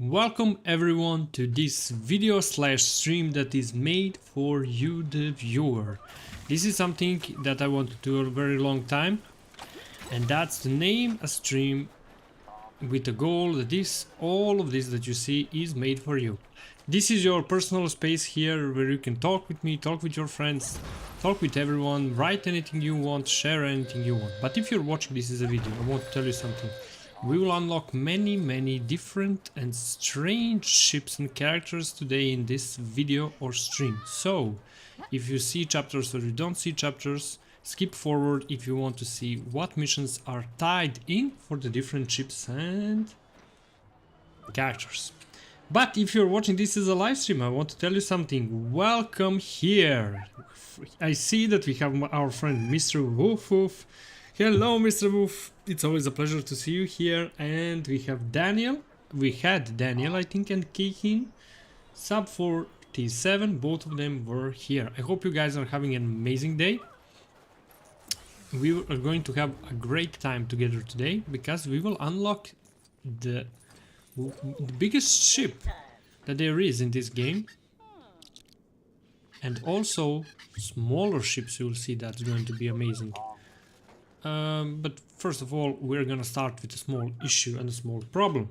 Welcome everyone to this video slash stream that is made for you the viewer. This is something that I want to do a very long time, and that's to name a stream with the goal that all of this that you see is made for you. This is your personal space here where you can talk with me, talk with your friends, talk with everyone, write anything you want, share anything you want. But if you're watching this as a video, I want to tell you something. We will unlock many different and strange ships and characters today in this video or stream. So, if you see chapters or you don't see chapters, skip forward if you want to see what missions are tied in for the different ships and characters. But if you're watching this as a live stream, I want to tell you something. Welcome here. I see that we have our friend Mr. Woof. Hello Mr. Woof, it's always a pleasure to see you here. And we have Daniel, I think, and Kekin, sub 47, both of them were here. I hope you guys are having an amazing day. We are going to have a great time together today because we will unlock the biggest ship that there is in this game. And also smaller ships, you will see that's going to be amazing. But first of all, we're gonna start with a small issue and a small problem.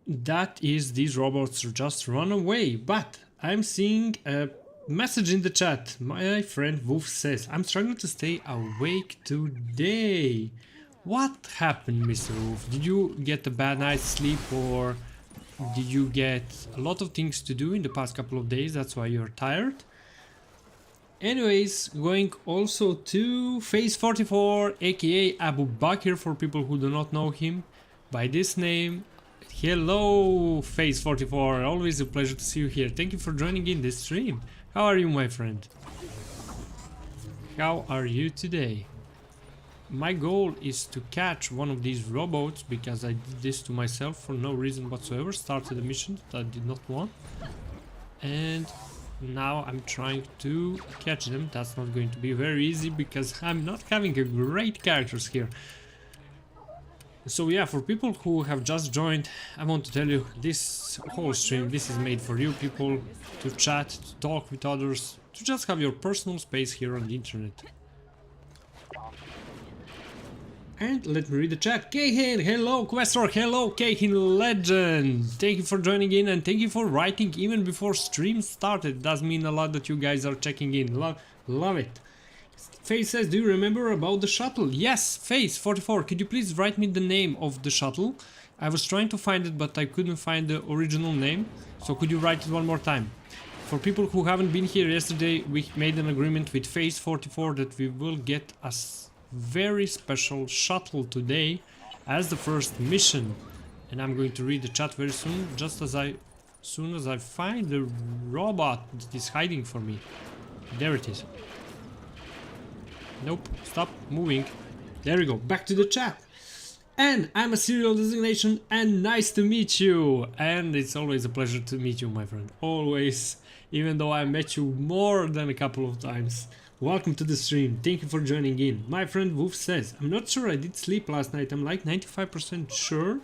That is, these robots just run away. But I'm seeing a message in the chat. My friend Wolf says, I'm struggling to stay awake today. What happened, Mr. Wolf? Did you get a bad night's sleep, or did you get a lot of things to do in the past couple of days? That's why you're tired? Anyways, going also to Phase 44, aka Abu Bakr for people who do not know him by this name. Hello Phase 44, always a pleasure to see you here. Thank you for joining in this stream. How are you, my friend? How are you today? My goal is to catch one of these robots because I did this to myself for no reason whatsoever. Started a mission that I did not want. And now I'm trying to catch them. That's not going to be very easy because I'm not having a great characters here. So yeah, for people who have just joined, I want to tell you this whole stream, this is made for you people to chat, to talk with others, to just have your personal space here on the internet. And let me read the chat. Keihin, hello Questor, hello Keihin Legend. Thank you for joining in and thank you for writing even before stream started. It does mean a lot that you guys are checking in. Love it. Face says, do you remember about the shuttle? Yes, Face 44, could you please write me the name of the shuttle? I was trying to find it, but I couldn't find the original name. So could you write it one more time? For people who haven't been here yesterday, we made an agreement with Phase 44 that we will get a very special shuttle today as the first mission, and I'm going to read the chat very soon, just as soon as I find the robot that is hiding for me. There it is. Nope, stop moving. There we go, back to the chat. And I'm a serial designation and nice to meet you. And it's always a pleasure to meet you, my friend, always, even though I met you more than a couple of times. Welcome to the stream, thank you for joining in. My friend Wolf says, I'm not sure I did sleep last night, I'm like 95% sure,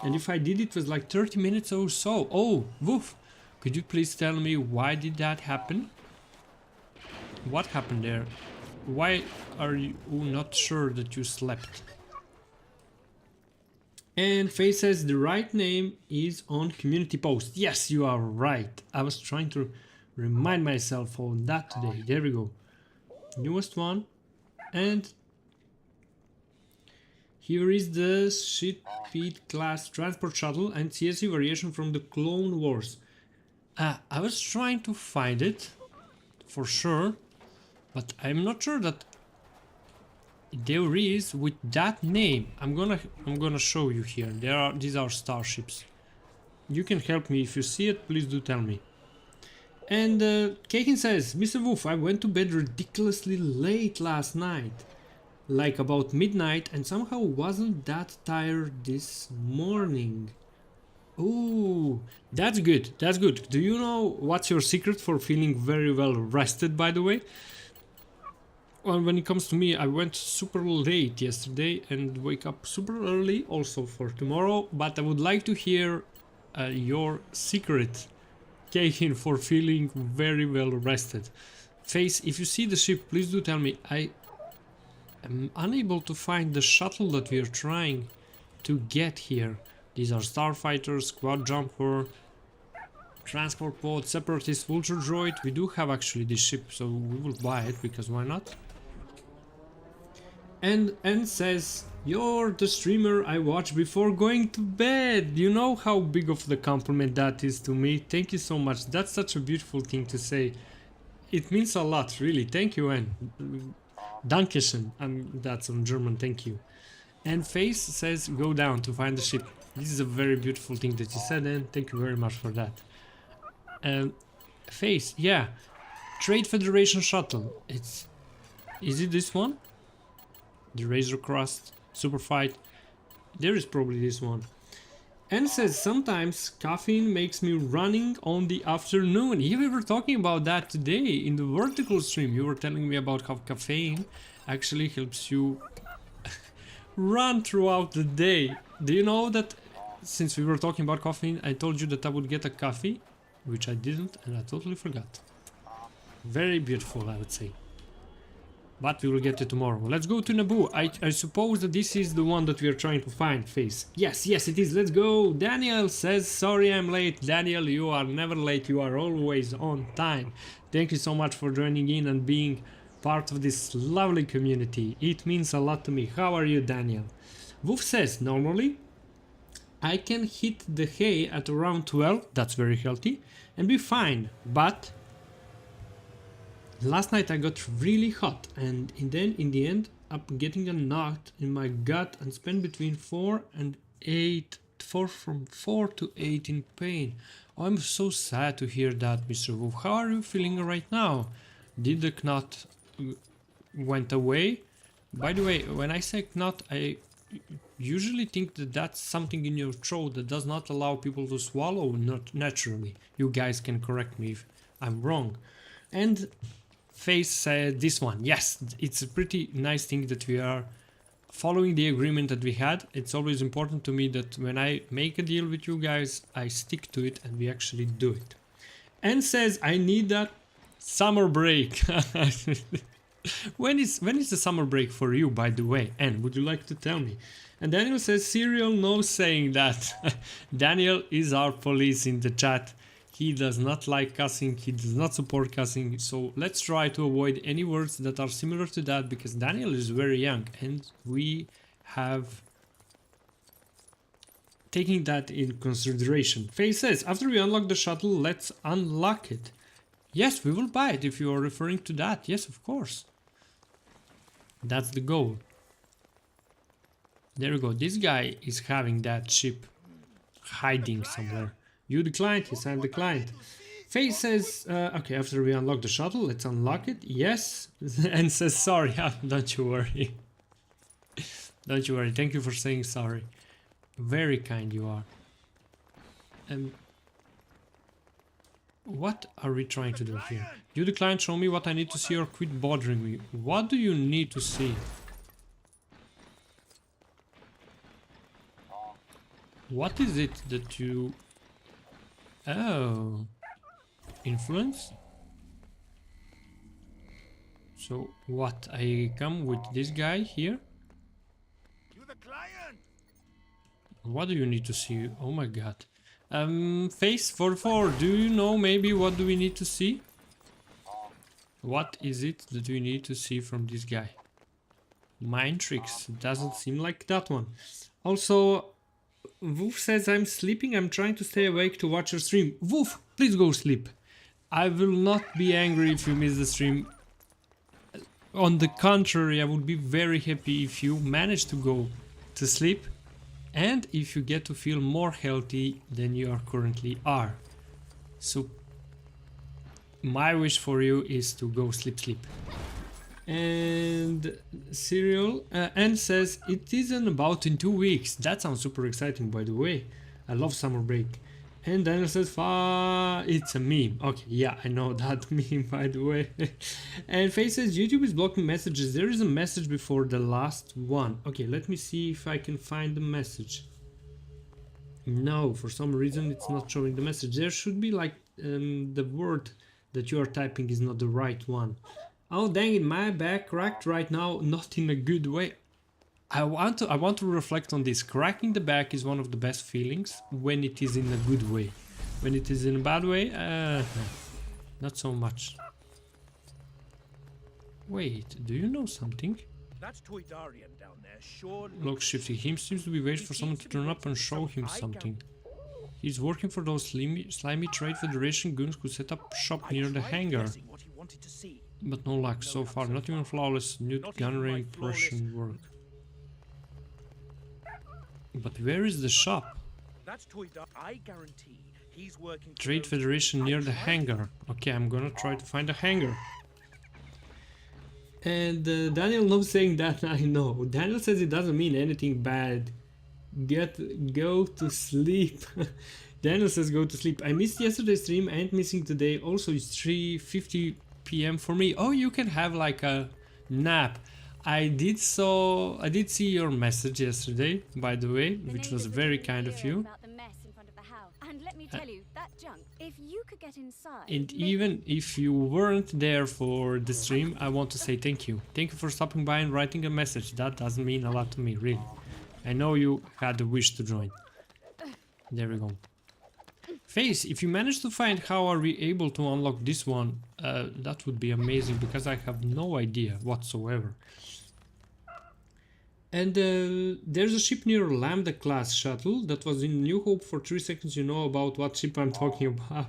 and if I did it was like 30 minutes or so. Oh, Wolf, could you please tell me why did that happen? What happened there? Why are you not sure that you slept? And Faye says the right name is on community post. Yes, you are right. I was trying to remind myself of that today. There we go. Newest one, and here is the Shippeed class transport shuttle and CSU variation from the Clone Wars. I was trying to find it for sure, but I'm not sure that there is with that name. I'm gonna show you here. These are starships. You can help me if you see it. Please do tell me. And Kakin says, Mr. Wolf, I went to bed ridiculously late last night, like about midnight, and somehow wasn't that tired this morning. Ooh, that's good, that's good. Do you know what's your secret for feeling very well rested, by the way? Well, when it comes to me, I went super late yesterday and wake up super early also for tomorrow, but I would like to hear your secret cake for feeling very well rested. Face, if you see the ship, please do tell me. I am unable to find the shuttle that we are trying to get here. These are starfighters, squad jumper, transport pod, separatist, vulture droid. We do have actually this ship, so we will buy it because why not? And says, you're the streamer I watch before going to bed. You know how big of the compliment that is to me. Thank you so much. That's such a beautiful thing to say. It means a lot, really. Thank you, and Dankeschön. That's on German. Thank you. And Face says, go down to find the ship. This is a very beautiful thing that you said, and thank you very much for that. And Face, yeah, Trade Federation shuttle. Is it this one? The Razor Crust, Super Fight. There is probably this one. And says, sometimes caffeine makes me running on the afternoon. Yeah, we were talking about that today in the vertical stream. You were telling me about how caffeine actually helps you run throughout the day. Do you know that since we were talking about caffeine, I told you that I would get a coffee, which I didn't, and I totally forgot. Very beautiful, I would say. But we will get it tomorrow. Let's go to Naboo. I suppose that this is the one that we are trying to find, Face. Yes, yes it is. Let's go. Daniel says, sorry I'm late. Daniel, you are never late. You are always on time. Thank you so much for joining in and being part of this lovely community. It means a lot to me. How are you, Daniel? Wolf says, normally I can hit the hay at around 12. That's very healthy. And be fine. But last night I got really hot, and then in the end up getting a knot in my gut and spent between 4 to 8 in pain. Oh, I'm so sad to hear that, Mr. Wolf. How are you feeling right now? Did the knot went away? By the way, when I say knot, I usually think that that's something in your throat that does not allow people to swallow not naturally. You guys can correct me if I'm wrong. And Face said this one. Yes, it's a pretty nice thing that we are following the agreement that we had. It's always important to me that when I make a deal with you guys, I stick to it and we actually do it. And says, I need that summer break. When is the summer break for you, by the way? And would you like to tell me? And Daniel says, Serial no saying that. Daniel is our police in the chat. He does not like cussing, he does not support cussing, so let's try to avoid any words that are similar to that, because Daniel is very young and we have taken that in consideration. Faye says, after we unlock the shuttle, let's unlock it. Yes, we will buy it if you are referring to that. Yes, of course. That's the goal. There we go. This guy is having that ship hiding somewhere. You declined, yes, I declined. Faye says, okay, after we unlock the shuttle, let's unlock it. Yes. And says, sorry. Don't you worry. Don't you worry. Thank you for saying sorry. Very kind you are. What are we trying to do here? You declined, show me what I need to see or quit bothering me. What do you need to see? What is it that you... Oh, influence? So what, I come with this guy here? What do you need to see? Oh my god. Face 44, do you know maybe what do we need to see? What is it that we need to see from this guy? Mind tricks, doesn't seem like that one. Also, Wolf says, I'm sleeping, I'm trying to stay awake to watch your stream. Wolf, please go sleep. I will not be angry if you miss the stream. On the contrary, I would be very happy if you manage to go to sleep and if you get to feel more healthy than you are currently are. So, my wish for you is to go sleep. And Serial and says it isn't about in 2 weeks. That sounds super exciting, by the way. I love summer break. And Daniel says, it's a meme. Okay, yeah, I know that meme, by the way. And Faye says, YouTube is blocking messages. There is a message before the last one. Okay, let me see if I can find the message. No, for some reason it's not showing the message. There should be like the word that you are typing is not the right one. Oh dang it, my back cracked right now, not in a good way. I want to reflect on this. Cracking the back is one of the best feelings when it is in a good way. When it is in a bad way, not so much. Wait, do you know something? That's Toydarian down there, sure. Looks shifty. He seems to be waiting for someone to turn up and show him something. He's working for those slimy Trade Federation goons who set up shop near the hangar. But no luck so far, not even flawless Newt gunnery impression work. But where is the shop? That's I guarantee he's working for Trade Federation near the hangar. Okay, I'm gonna try to find a hangar. And Daniel knows saying that, I know. Daniel says it doesn't mean anything bad. Go to sleep. Daniel says go to sleep. I missed yesterday's stream and missing today. Also it's 3:50 p.m. for me. Oh, you can have like a nap. I did see your message yesterday, by the way, which was very kind of you. And let me tell you, that junk, if you could get inside. And even if you weren't there for the stream, I want to say thank you. Thank you for stopping by and writing a message. That doesn't mean a lot to me, really. I know you had the wish to join. There we go. Face, if you manage to find how are we able to unlock this one, that would be amazing, because I have no idea whatsoever. And there's a ship near Lambda class shuttle that was in New Hope for 3 seconds. You know about what ship I'm talking about.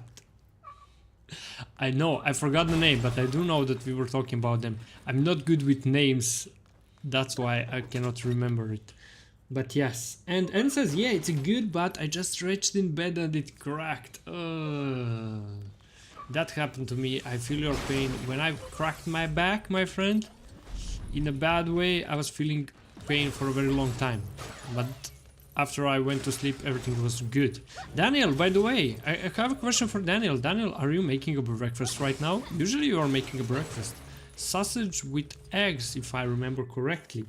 I know, I forgot the name, but I do know that we were talking about them. I'm not good with names, that's why I cannot remember it. But yes, and N says, yeah, it's good, but I just stretched in bed and it cracked. That happened to me. I feel your pain. When I cracked my back, my friend, in a bad way, I was feeling pain for a very long time. But after I went to sleep, everything was good. Daniel, by the way, I have a question for Daniel. Daniel, are you making a breakfast right now? Usually you are making a breakfast. Sausage with eggs, if I remember correctly.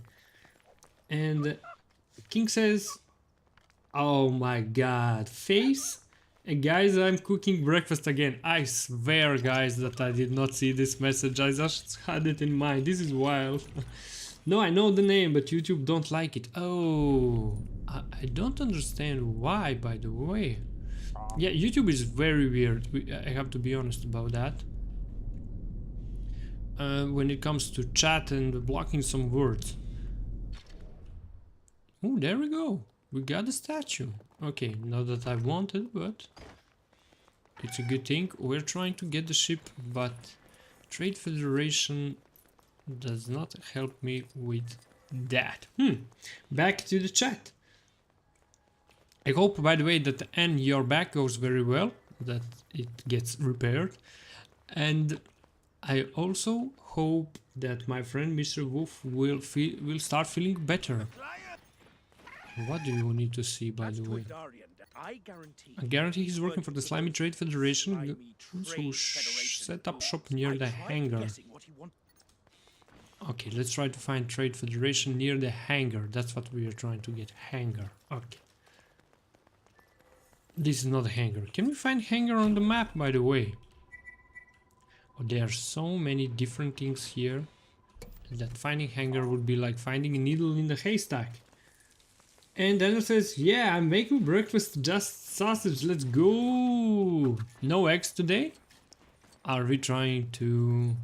And King says, oh my god, Face? Guys, I'm cooking breakfast again. I swear, guys, that I did not see this message. I just had it in mind. This is wild. No, I know the name, but YouTube don't like it. Oh, I don't understand why, by the way. Yeah, YouTube is very weird. I have to be honest about that. When it comes to chat and blocking some words. Oh, there we go. We got a statue. Okay, not that I wanted, but it's a good thing. We're trying to get the ship, but Trade Federation does not help me with that. Back to the chat. I hope, by the way, that your back goes very well, that it gets repaired. And I also hope that my friend Mr. Wolf will start feeling better. What do you need to see, by the way? I guarantee he's working for the Slimy Trade Federation, who set up shop near the hangar. Okay, let's try to find Trade Federation near the hangar. That's what we are trying to get. Hangar. Okay. This is not a hangar. Can we find hangar on the map, by the way? Oh, there are so many different things here that finding hangar would be like finding a needle in the haystack. And Daniel says, yeah, I'm making breakfast, just sausage, let's go. No eggs today? Are we trying to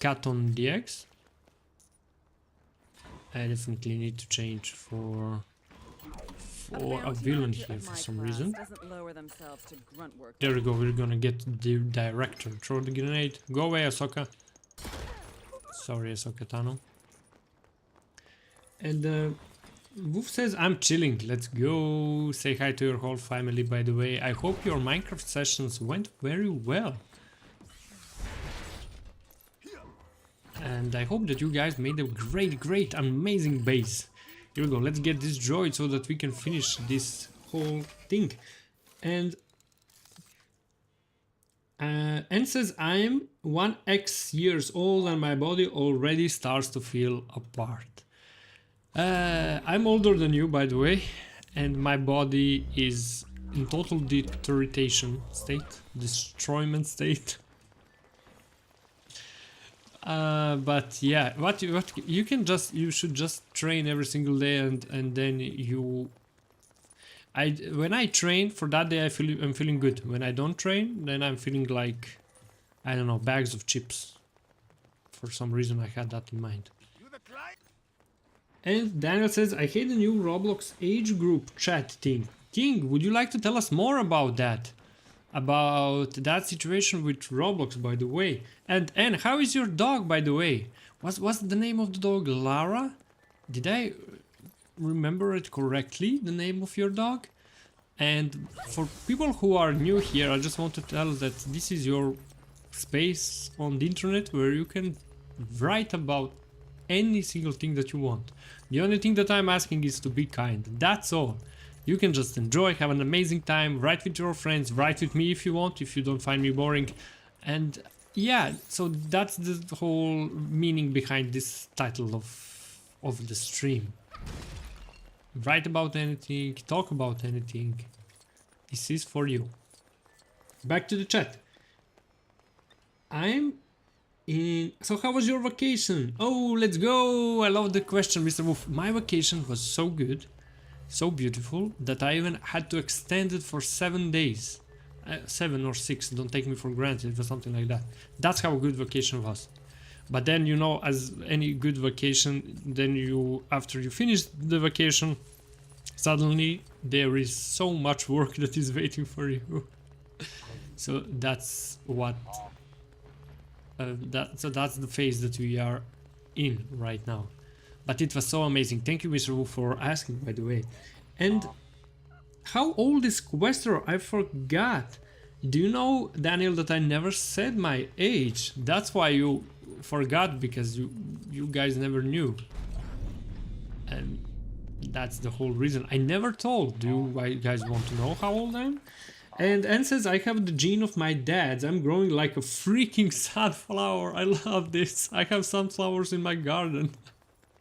cut on the eggs? I definitely need to change for a villain here for some reason. There we go, we're gonna get the director. Throw the grenade. Go away, Ahsoka. Sorry, Ahsoka Tano. And Wolf says, I'm chilling, let's go. Say hi to your whole family, by the way. I hope your Minecraft sessions went very well. And I hope that you guys made a great, amazing base. Here we go, let's get this droid so that we can finish this whole thing. And says I'm 1x years old and my body already starts to feel apart. I'm older than you, by the way, and my body is in total deterioration state, destroyment state. But yeah, what you can just, you should just train every single day, and then you. When I train for that day, I'm feeling good. When I don't train, then I'm feeling like, I don't know, bags of chips. For some reason, I had that in mind. And Daniel says, I hate the new Roblox age group chat thing. King, would you like to tell us more about that? About that situation with Roblox, by the way. And how is your dog, by the way? What's the name of the dog? Lara? Did I remember it correctly, the name of your dog? And for people who are new here, I just want to tell that this is your space on the internet where you can write about any single thing that you want. The only thing that I'm asking is to be kind. That's all. You can just enjoy, have an amazing time, write with your friends, write with me if you want, if you don't find me boring. And yeah, so that's the whole meaning behind this title of the stream. Write about anything, talk about anything. This is for you. Back to the chat. So how was your vacation? Oh, let's go! I love the question, Mr. Wolf. My vacation was so good, so beautiful, that I even had to extend it for 7 days. 7 or 6, don't take me for granted, it was something like that. That's how good vacation was. But then, you know, as any good vacation, then after you finish the vacation, suddenly there is so much work that is waiting for you. So that's what that's the phase that we are in right now. But it was so amazing. Thank you, Mr. Wu, for asking, by the way. And how old is Quester? I forgot. Do you know, Daniel, that I never said my age? That's why you forgot, because you guys never knew. And that's the whole reason. I never told. Do you guys want to know how old I am? And Anne says, I have the gene of my dad's. I'm growing like a freaking sunflower. I love this. I have sunflowers in my garden.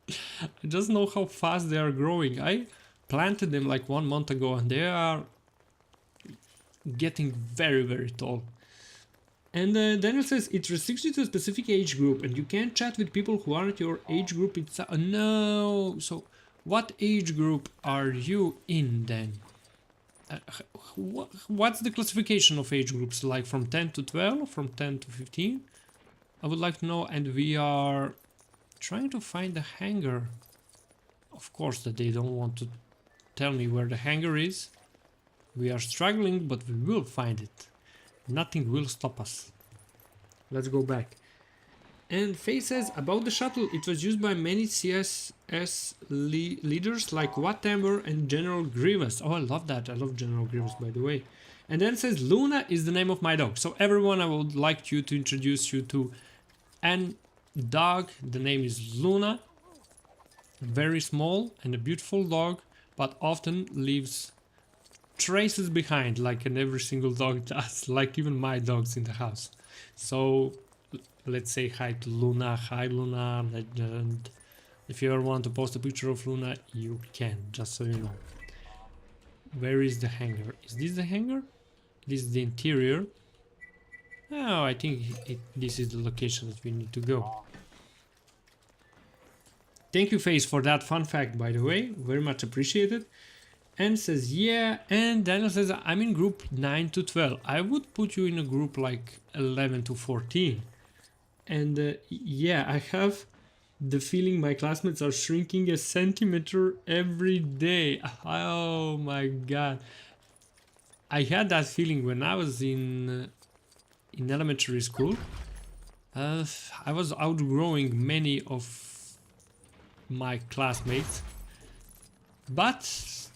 I just know how fast they are growing. I planted them like 1 month ago and they are getting very, very tall. And Daniel says, it restricts you to a specific age group and you can't chat with people who aren't your age group. It's no. So what age group are you in then? What's the classification of age groups? Like from 10 to 12, from 10 to 15? I would like to know. And we are trying to find the hangar. Of course that they don't want to tell me where the hangar is. We are struggling, but we will find it. Nothing will stop us. Let's go back. And Faye says, about the shuttle, it was used by many CSS leaders like Whatamber and General Grievous. Oh, I love that. I love General Grievous, by the way. And then it says, Luna is the name of my dog. So everyone, I would like you to introduce you to an dog. The name is Luna. Very small and a beautiful dog, but often leaves traces behind, like in every single dog does, like even my dogs in the house. So let's say hi to Luna. Hi Luna. And if you ever want to post a picture of Luna, you can, just so you know. Where is the hangar? Is this the hangar? This is the interior. Oh, I think this is the location that we need to go. Thank you, Face, for that fun fact, by the way. Very much appreciated. And says, yeah. And Daniel says, I'm in group 9 to 12. I would put you in a group like 11 to 14. And yeah, I have the feeling my classmates are shrinking a centimeter every day. Oh my god. I had that feeling when I was in elementary school. I was outgrowing many of my classmates, but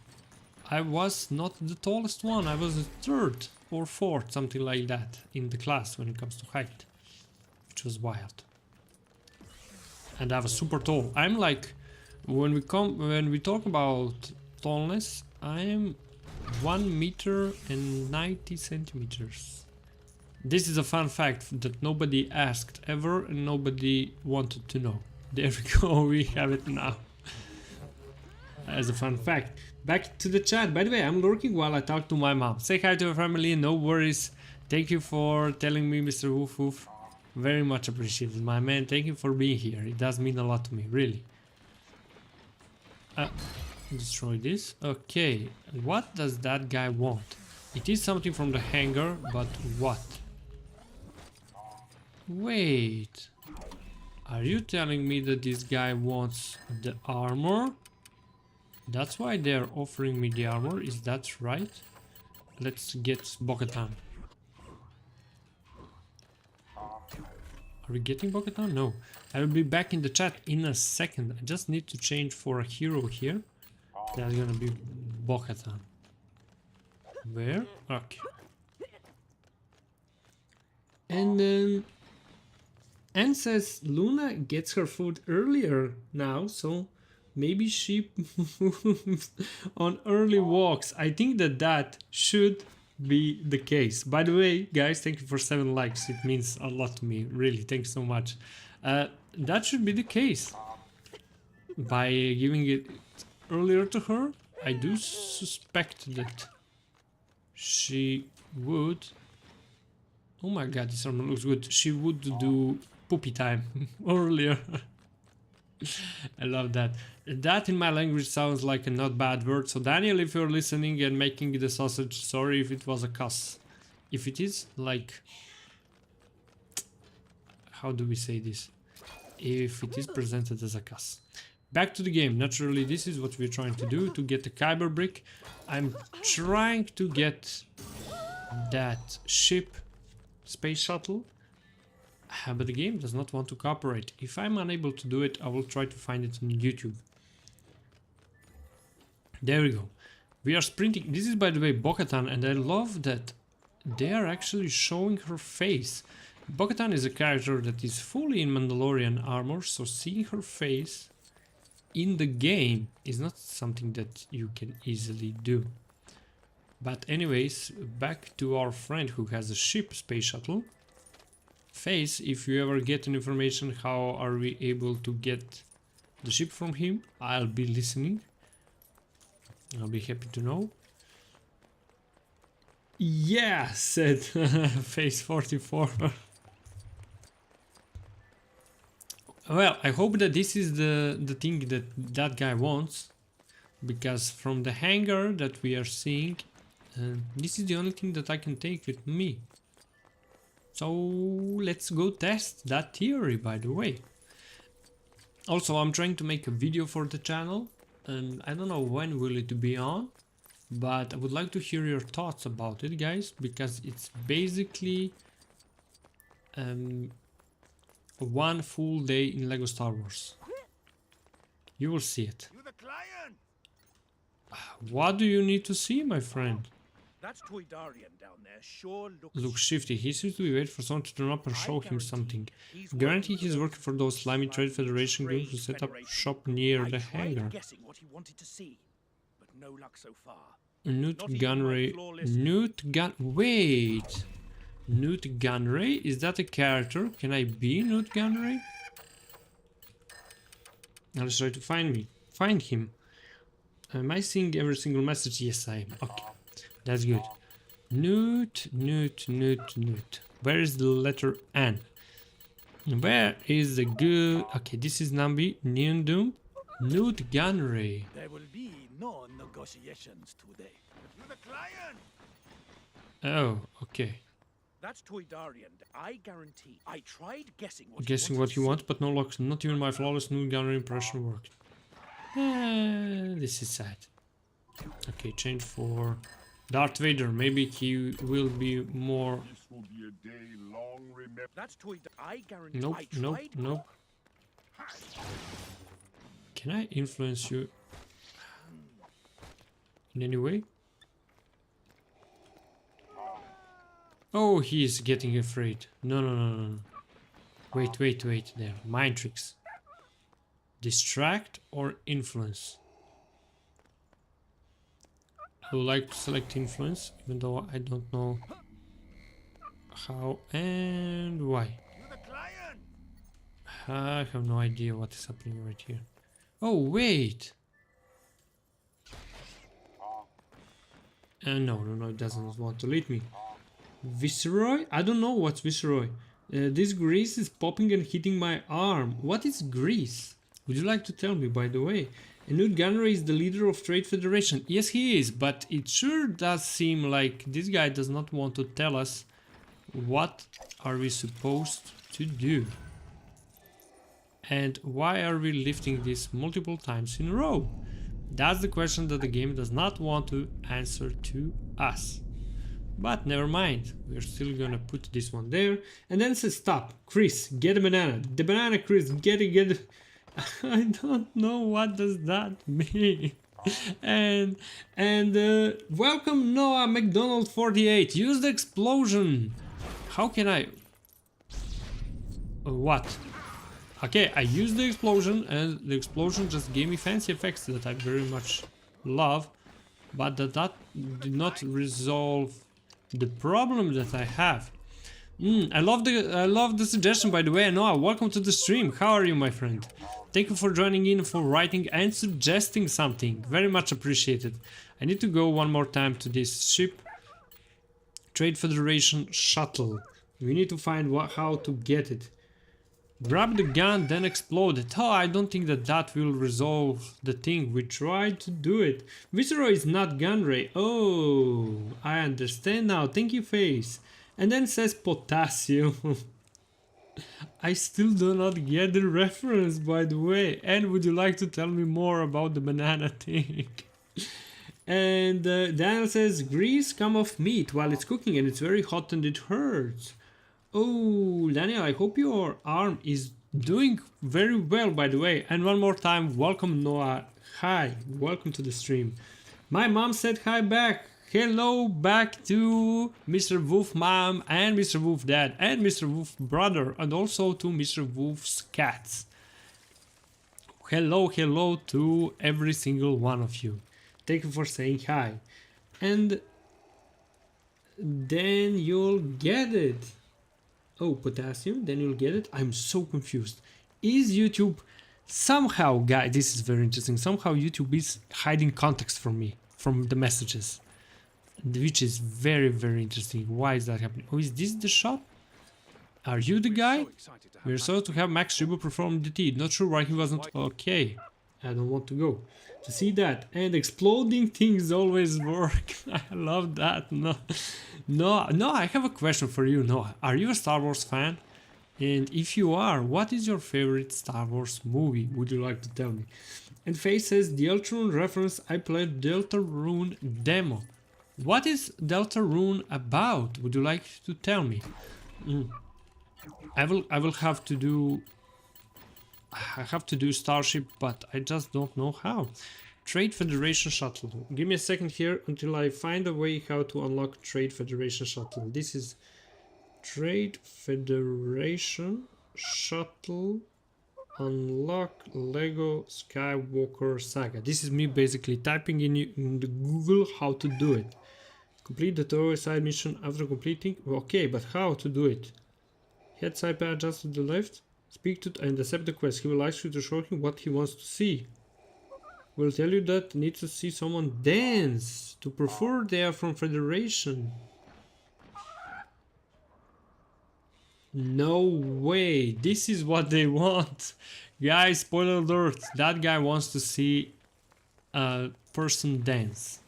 I was not the tallest one. I was the 3rd or 4th, something like that, in the class when it comes to height, which was wild. And I was super tall. I'm like, when we talk about tallness, I'm 1 meter and 90 centimeters. This is a fun fact that nobody asked ever and nobody wanted to know. There we go, we have it now. As a fun fact. Back to the chat. By the way, I'm lurking while I talk to my mom. Say hi to your family, no worries. Thank you for telling me, Mr. Woof Woof. Very much appreciated, my man. Thank you for being here. It does mean a lot to me, really. Destroy this. Okay. What does that guy want? It is something from the hangar, but what? Wait. Are you telling me that this guy wants the armor? That's why they're offering me the armor. Is that right? Let's get Bo-Katan. Are we getting Bo-Katan? No. I will be back in the chat in a second. I just need to change for a hero here. That's gonna be Bo-Katan. Where? Okay. And then Anne says Luna gets her food earlier now, so maybe she moves on early walks. I think that should be the case. By the way, guys, thank you for 7 likes. It means a lot to me, really. Thanks so much. That should be the case. By giving it earlier to her, I do suspect that she would... Oh my god, this armor looks good. She would do poopy time earlier. I love that. That in my language sounds like a not bad word. So Daniel, if you're listening and making the sausage, sorry if it was a cuss. If it is, like... How do we say this? If it is presented as a cuss. Back to the game. Naturally, this is what we're trying to do, to get the Kyber brick. I'm trying to get that ship, space shuttle. But the game does not want to cooperate. If I'm unable to do it, I will try to find it on YouTube. There we go. We are sprinting. This is, by the way, Bo-Katan, and I love that they are actually showing her face. Bo-Katan is a character that is fully in Mandalorian armor, so seeing her face in the game is not something that you can easily do. But anyways, back to our friend who has a ship, space shuttle. Face, if you ever get an information how are we able to get the ship from him, I'll be listening. I'll be happy to know. Yeah, said Face 44. Well, I hope that this is the thing that guy wants, because from the hangar that we are seeing, this is the only thing that I can take with me. So let's go test that theory, by the way. Also, I'm trying to make a video for the channel, and I don't know when will it be on, but I would like to hear your thoughts about it, guys, because it's basically one full day in LEGO Star Wars. You will see it. What do you need to see, my friend? That Toydarian down there sure Looks shifty. He seems to be waiting for someone to turn up and show him something. Guarantee he's working for those slimy Trade Federation groups who set up shop near the hangar. Guessing what he wanted to see, but no luck so far. Newt Gunray. Wait. Newt Gunray? Is that a character? Can I be Newt Gunray? Now let's try to find him. Am I seeing every single message? Yes, I am. Okay. That's good. Newt. Where is the letter N? Where is the good... Okay, this is Nambi. Neon Doom. Newt Gunray. There will be no negotiations today. You're the client. Oh, okay. That's Toydarian. I guarantee. I tried guessing What you want, but no luck. Not even my flawless Newt Gunray impression worked. This is sad. Okay, change for Darth Vader. Maybe he will be more... This will be a day long That's I guarantee. Nope. Can I influence you in any way? Oh, he is getting afraid. No. Wait there. Mind tricks. Distract or influence? I would like to select influence, even though I don't know how and why. To the client. I have no idea what is happening right here. Oh, wait! No, it doesn't want to lead me. Viceroy? I don't know what's Viceroy. This grease is popping and hitting my arm. What is grease? Would you like to tell me, by the way? Newt Gunray is the leader of Trade Federation. Yes, he is, but it sure does seem like this guy does not want to tell us what are we supposed to do. And why are we lifting this multiple times in a row? That's the question that the game does not want to answer to us. But never mind, we're still gonna put this one there. And then says stop, Chris, get a banana. The banana, Chris, get it. I don't know what does that mean. and welcome Noah McDonald 48. Use the explosion. How can I? What? Okay, I used the explosion and the explosion just gave me fancy effects that I very much love, but that did not resolve the problem that I have. I love the suggestion, by the way. Noah, welcome to the stream. How are you, my friend? Thank you for joining in, for writing and suggesting something. Very much appreciated. I need to go one more time to this ship. Trade Federation shuttle. We need to find how to get it. Grab the gun, then explode it. Oh, I don't think that will resolve the thing. We tried to do it. Viceroy is not Gunray. Oh, I understand now. Thank you, Face. And then says potassium. I still do not get the reference, by the way. And would you like to tell me more about the banana thing? And Daniel says, grease come off meat while it's cooking and it's very hot and it hurts. Oh, Daniel, I hope your arm is doing very well, by the way. And one more time, welcome Noah. Hi, welcome to the stream. My mom said hi back. Hello back to Mr. Wolf Mom and Mr. Wolf Dad and Mr. Wolf Brother and also to Mr. Wolf's cats. Hello to every single one of you. Thank you for saying hi. And then you'll get it. Oh, potassium, then you'll get it. I'm so confused. Is YouTube somehow, guys, this is very interesting. Somehow YouTube is hiding context from me, from the messages. Which is very, very interesting. Why is that happening? Oh, is this the shot? Are you the guy? We're so to have Max Shibu perform the deed. Not sure why he wasn't. Okay, I don't want to go to see that. And exploding things always work. I love that. No, I have a question for you, Noah. Are you a Star Wars fan? And if you are, what is your favorite Star Wars movie? Would you like to tell me? And Faye says, Deltarune reference, I played Deltarune demo. What is Deltarune about? Would you like to tell me? I will have to do... I have to do Starship, but I just don't know how. Trade Federation Shuttle. Give me a second here until I find a way how to unlock Trade Federation Shuttle. This is Trade Federation Shuttle unlock Lego Skywalker Saga. This is me basically typing in the Google how to do it. Complete the tutorial side mission after completing. Okay, but how to do it? Head side bar just to the left. Speak to and accept the quest. He will ask you to show him what he wants to see. Will tell you that needs to see someone dance to prefer they are from Federation. No way, this is what they want. Guys, spoiler alert, that guy wants to see a person dance.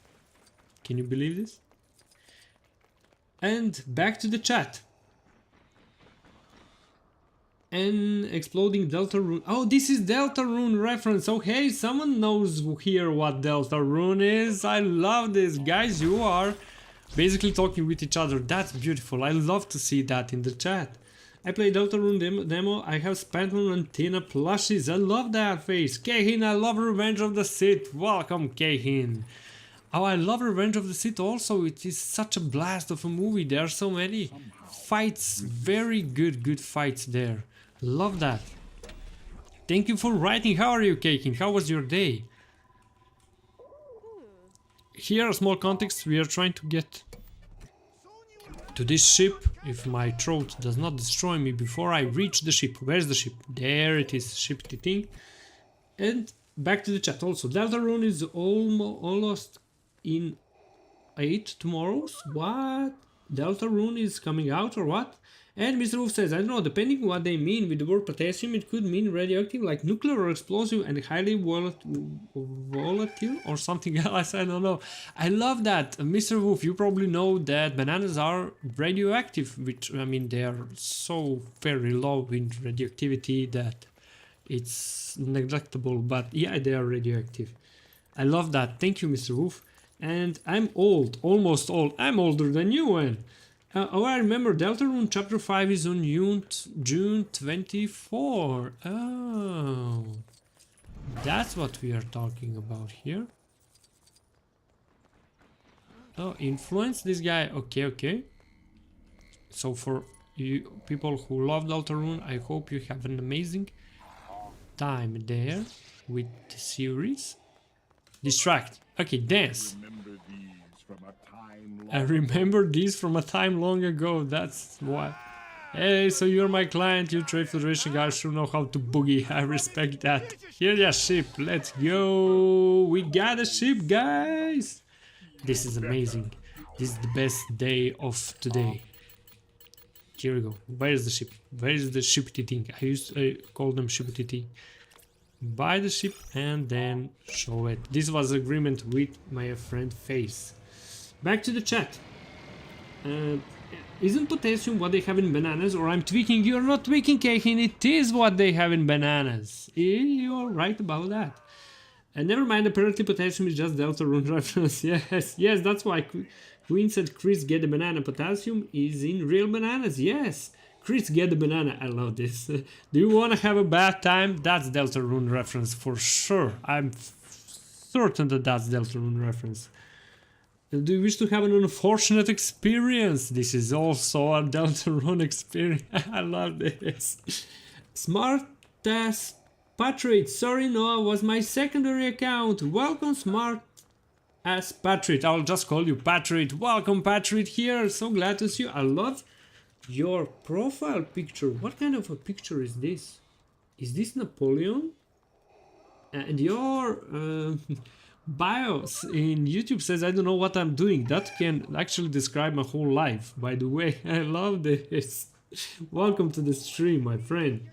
Can you believe this? And back to the chat. And exploding Deltarune. Oh, this is Deltarune reference. Oh, hey, someone knows here what Deltarune is. I love this. Guys, you are basically talking with each other. That's beautiful. I love to see that in the chat. I played Deltarune demo. I have Spantman and Tina plushies. I love that face. Kahin, I love Revenge of the Sith. Welcome, Kahin. Oh, I love Revenge of the Sith also. It is such a blast of a movie. There are so many fights. Very good fights there. Love that. Thank you for writing. How are you, Kakin? How was your day? here a small context, we are trying to get to this ship. If my throat does not destroy me before I reach the ship. Where's the ship? There it is, ship thing. And back to the chat also. Deltarune is almost in 8 tomorrows. What? Deltarune is coming out or what? And Mr. Wolf says, I don't know, depending what they mean with the word potassium, it could mean radioactive, like nuclear or explosive and highly volatile or something else, I don't know. I love that. Mr. Wolf, you probably know that bananas are radioactive, which, I mean, they are so very low in radioactivity that it's neglectable, but yeah, they are radioactive. I love that. Thank you, Mr. Wolf. And I'm old, almost old. I'm older than you, and oh, I remember Deltarune Chapter 5 is on June 24. Oh, that's what we are talking about here. Oh, influence this guy. Okay, okay. So for you people who love Deltarune, I hope you have an amazing time there with the series. Distract. Okay, dance. I remember these from a time long ago, that's why. Hey, so you're my client, you Trade Federation guys should know how to boogie, I respect that. Here ya ship, let's go! We got a ship, guys! This is amazing. This is the best day of today. Here we go. Where is the ship? Where is the shipty thing? I used to call them shipty thing. Buy the ship and then show it. This was agreement with my friend Face. Back to the chat. Isn't potassium what they have in bananas? Or I'm tweaking? You're not tweaking, Keihin. It is what they have in bananas. You're right about that. And never mind, apparently potassium is just Deltarune reference. Yes, yes, that's why Queen said Chris get the banana. Potassium is in real bananas. Yes, Chris get the banana. I love this. Do you want to have a bad time? That's Deltarune reference for sure. I'm certain that that's Deltarune reference. Do you wish to have an unfortunate experience? This is also a Deltarune experience. I love this. Smart as Patriot. Sorry, Noah was my secondary account. Welcome, Smart as Patriot. I'll just call you Patriot. Welcome, Patriot here. So glad to see you. I love your profile picture. What kind of a picture is this? Is this Napoleon? And your bios in YouTube says I don't know what I'm doing. That can actually describe my whole life, by the way. I love this. Welcome to the stream, my friend.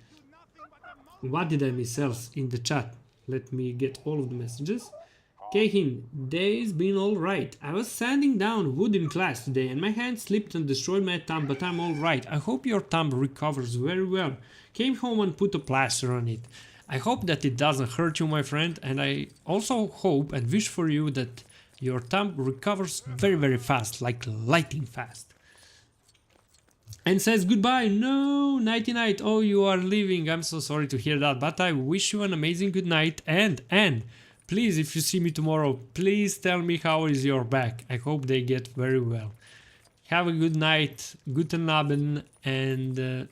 What did I miss else in the chat? Let me get all of the messages. Keihin, day's been alright. I was sanding down wood in class today and my hand slipped and destroyed my thumb, but I'm alright. I hope your thumb recovers very well. Came home and put a plaster on it. I hope that it doesn't hurt you, my friend, and I also hope and wish for you that your thumb recovers very, very fast, like lightning fast. And says goodbye. No, nighty night. Oh, you are leaving. I'm so sorry to hear that, but I wish you an amazing good night. And please, if you see me tomorrow, please tell me how is your back. I hope they get very well. Have a good night. Guten Abend, and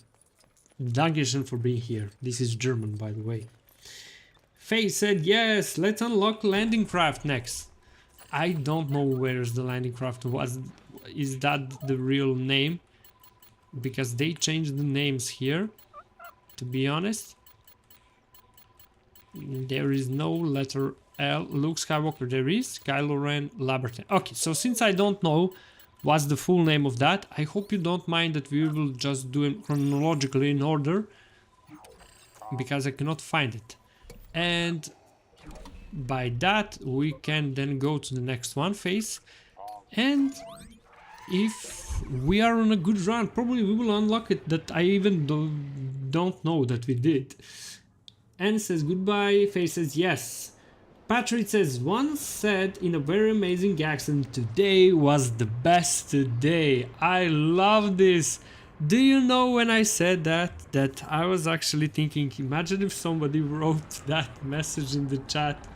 Dankeschön for being here. This is German, by the way. Faye said, yes, let's unlock landing craft next. I don't know where's the landing craft was. Is that the real name? Because they changed the names here, to be honest. There is no letter L. Luke Skywalker, there is. Kylo Ren, Laberton. Okay, so since I don't know what's the full name of that, I hope you don't mind that we will just do it chronologically in order, because I cannot find it. And by that we can then go to the next one phase, and if we are on a good run, probably we will unlock it that I even don't know that we did. Anne says goodbye, Faye says yes. Patrick says, once said in a very amazing accent, today was the best day. I love this. Do you know when I said that I was actually thinking, imagine if somebody wrote that message in the chat.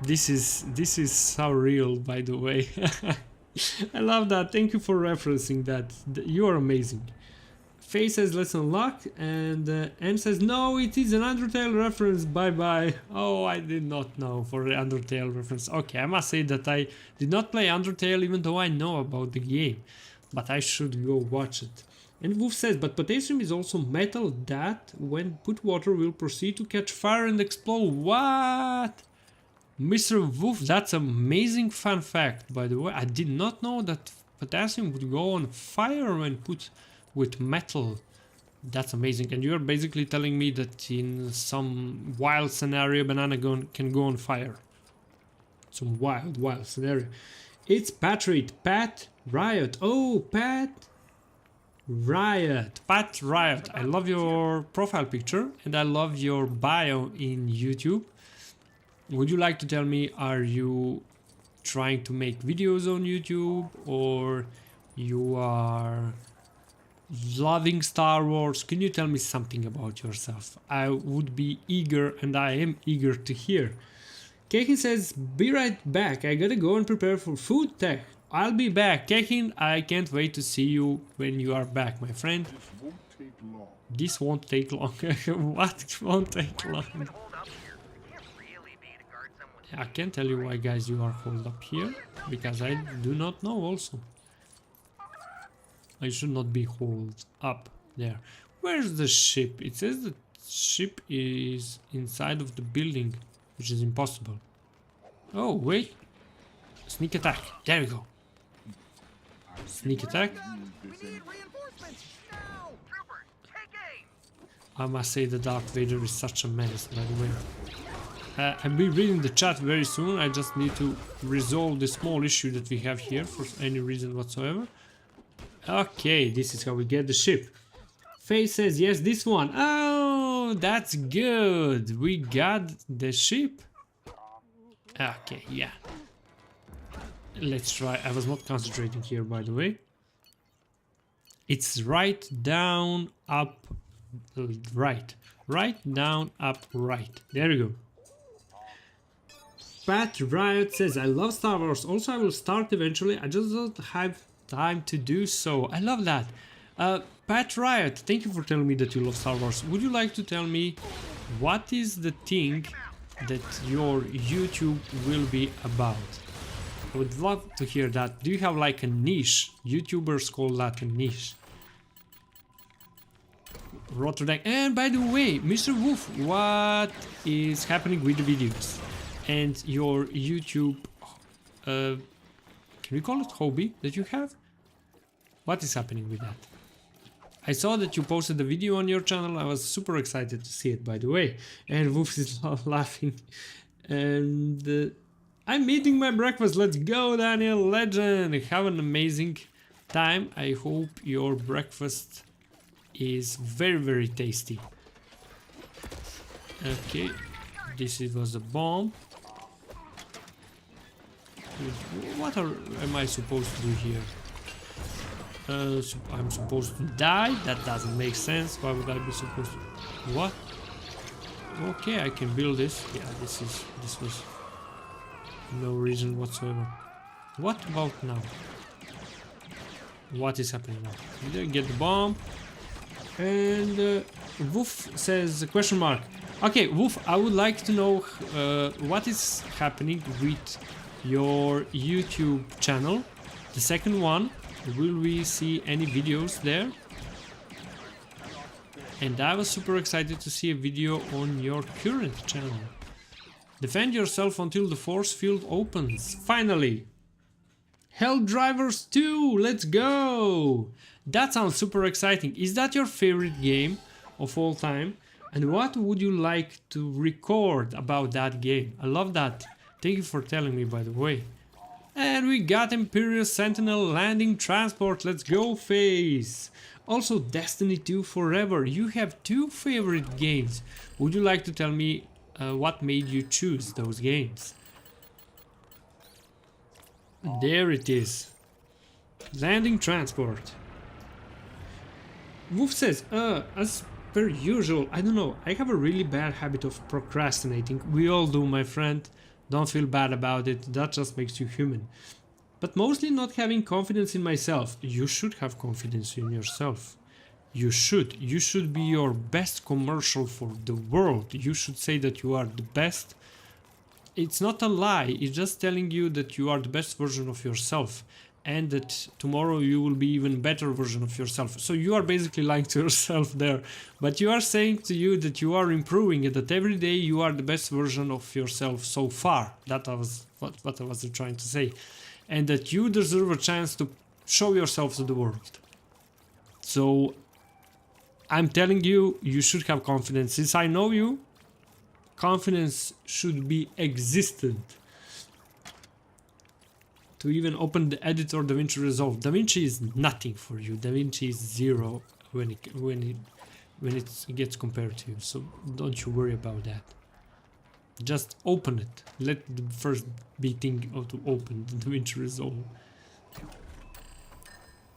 This is so real, by the way. I love that. Thank you for referencing that. You are amazing. Faye says let's unlock, and M says no, it is an Undertale reference, bye bye. Oh, I did not know for the Undertale reference. Okay, I must say that I did not play Undertale even though I know about the game, but I should go watch it. And Wolf says, but potassium is also metal that when put water will proceed to catch fire and explode. What? Mr. Wolf, that's an amazing fun fact, by the way. I did not know that potassium would go on fire when put with metal. That's amazing. And you're basically telling me that in some wild scenario banana can go on fire. Some wild scenario. It's Pat Riot. Oh, Pat Riot. Pat Riot. I love your profile picture and I love your bio in YouTube. Would you like to tell me, are you trying to make videos on YouTube, or you are loving Star Wars? Can you tell me something about yourself? I would be eager, and I am eager to hear. Kekin says, be right back, I gotta go and prepare for food tech. I'll be back. Kekin, I can't wait to see you when you are back, my friend. This won't take long. What won't take long? I can't tell you why, guys, you are holed up here, because I do not know also. I should not be holed up there. Where's the ship? It says the ship is inside of the building, which is impossible. Oh, wait. Sneak attack. There we go. Sneak attack. I must say that Darth Vader is such a menace, by the way. I'll be reading the chat very soon. I just need to resolve the small issue that we have here for any reason whatsoever. Okay, this is how we get the ship. Faye says yes, this one. Oh, that's good. We got the ship. Okay, yeah. Let's try. I was not concentrating here, by the way. It's right, down, up, right. Right, down, up, right. There we go. Pat Riot says, I love Star Wars. Also, I will start eventually. I just don't have time to do so. I love that. Pat Riot, thank you for telling me that you love Star Wars. Would you like to tell me what is the thing that your YouTube will be about? I would love to hear that. Do you have like a niche? YouTubers call that a niche. Rotterdam. And by the way, Mr. Wolf, what is happening with the videos and your YouTube, can we call it hobby that you have? What is happening with that? I saw that you posted a video on your channel. I was super excited to see it, by the way. And Wolf is laughing. And I'm eating my breakfast. Let's go, Daniel. Legend. Have an amazing time. I hope your breakfast is very, very tasty. Okay. This was a bomb. What am I supposed to do here? I'm supposed to die? That doesn't make sense. Why would I be supposed to... What? Okay, I can build this. Yeah, this was no reason whatsoever. What about now? What is happening now? Did I get the bomb? And Wolf says question mark. Okay, Wolf, I would like to know what is happening with your YouTube channel. The second one, will we see any videos there? And I was super excited to see a video on your current channel. Defend yourself until the force field opens. Finally! Hell Drivers 2! Let's go! That sounds super exciting. Is that your favorite game of all time? And what would you like to record about that game? I love that. Thank you for telling me, by the way. And we got Imperial Sentinel landing transport. Let's go, Face! Also, Destiny 2 Forever. You have two favorite games. Would you like to tell me what made you choose those games? There it is. Landing transport. Wolf says, as per usual, I don't know, I have a really bad habit of procrastinating. We all do, my friend. Don't feel bad about it, that just makes you human. But mostly not having confidence in myself. You should have confidence in yourself. You should. You should be your best commercial for the world. You should say that you are the best. It's not a lie. It's just telling you that you are the best version of yourself. And that tomorrow you will be even better version of yourself. So you are basically lying to yourself there. But you are saying to you that you are improving and that every day you are the best version of yourself so far. That was what I was trying to say. And that you deserve a chance to show yourself to the world. So I'm telling you, you should have confidence. Since I know you, confidence should be existent. To even open the editor DaVinci Resolve. DaVinci is nothing for you. DaVinci is zero when it gets compared to you. So don't you worry about that. Just open it. Let the first be thing to open the DaVinci Resolve.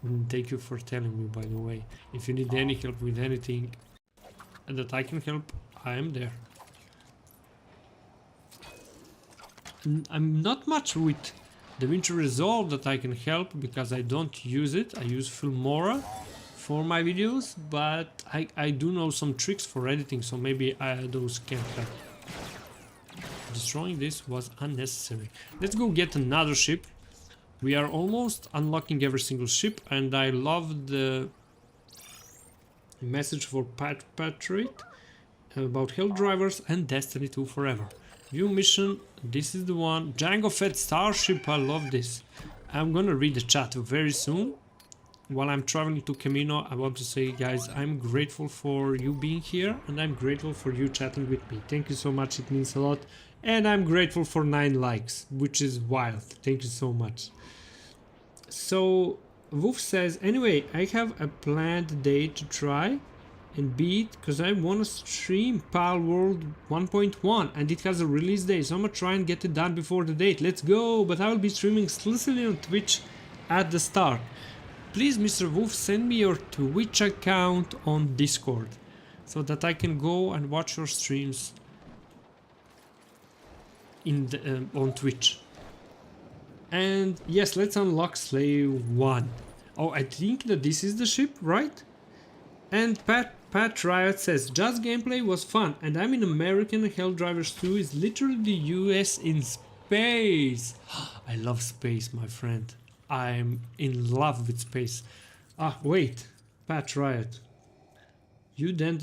And thank you for telling me, by the way. If you need any help with anything that I can help, I am there. I'm not much with DaVinci Resolve that I can help because I don't use it. I use Filmora for my videos, but I do know some tricks for editing, so maybe those can help. Destroying this was unnecessary. Let's go get another ship. We are almost unlocking every single ship, and I love the message for Patriot about Hell Drivers and Destiny 2 Forever. View mission, this is the one. Jango Fett Starship, I love this. I'm gonna read the chat very soon. While I'm traveling to Camino, I want to say, guys, I'm grateful for you being here, and I'm grateful for you chatting with me. Thank you so much, it means a lot. And I'm grateful for 9 likes, which is wild. Thank you so much. So, Wolf says, anyway, I have a planned day to try and beat because I want to stream Pal World 1.1 and it has a release day, so I'm gonna try and get it done before the date. Let's go! But I will be streaming exclusively on Twitch at the start. Please, Mr. Wolf, send me your Twitch account on Discord so that I can go and watch your streams in the, on Twitch. And yes, let's unlock Slave 1. Oh, I think that this is the ship, right? And Pat Riot says, just gameplay was fun, and I'm in American. Hell Drivers 2 is literally the US in space. I love space, my friend. I'm in love with space. Ah, wait, Pat Riot. You then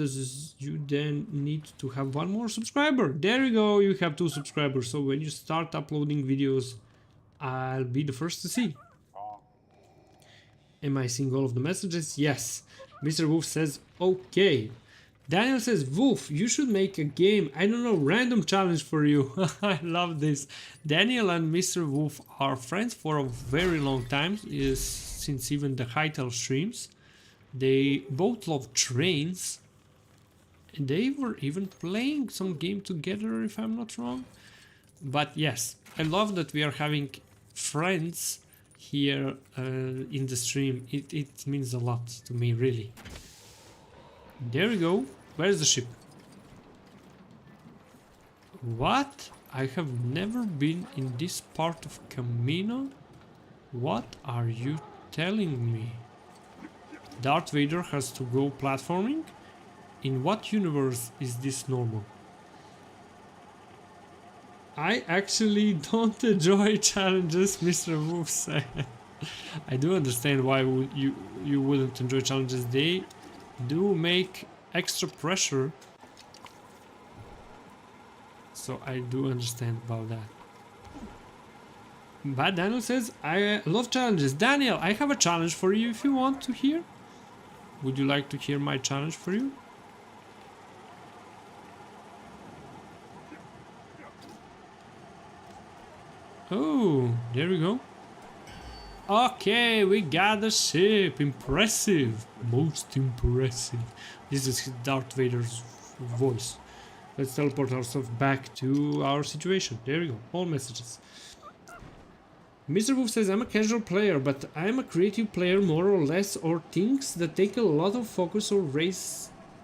need to have 1 more subscriber. There you go, you have 2 subscribers. So when you start uploading videos, I'll be the first to see. Am I seeing all of the messages? Yes. Mr. Wolf says, okay. Daniel says, Wolf, you should make a game, I don't know, random challenge for you. I love this. Daniel and Mr. Wolf are friends for a very long time, since even the Hytale streams. They both love trains. And they were even playing some game together, if I'm not wrong. But yes, I love that we are having friends here in the stream. It means a lot to me, really. There we go. Where's the ship? What? I have never been in this part of Camino? What are you telling me? Darth Vader has to go platforming? In what universe is this normal? I actually don't enjoy challenges, Mr. Wolf said. I do understand why you wouldn't enjoy challenges. They do make extra pressure. So I do understand about that. But Daniel says, I love challenges. Daniel, I have a challenge for you if you want to hear. Would you like to hear my challenge for you? Oh, there we go. Okay, we got the ship. Impressive. Most impressive. This is Darth Vader's voice. Let's teleport ourselves back to our situation. There we go. All messages. Mr. Wolf says, I'm a casual player, but I'm a creative player more or less, or things that take a lot of focus or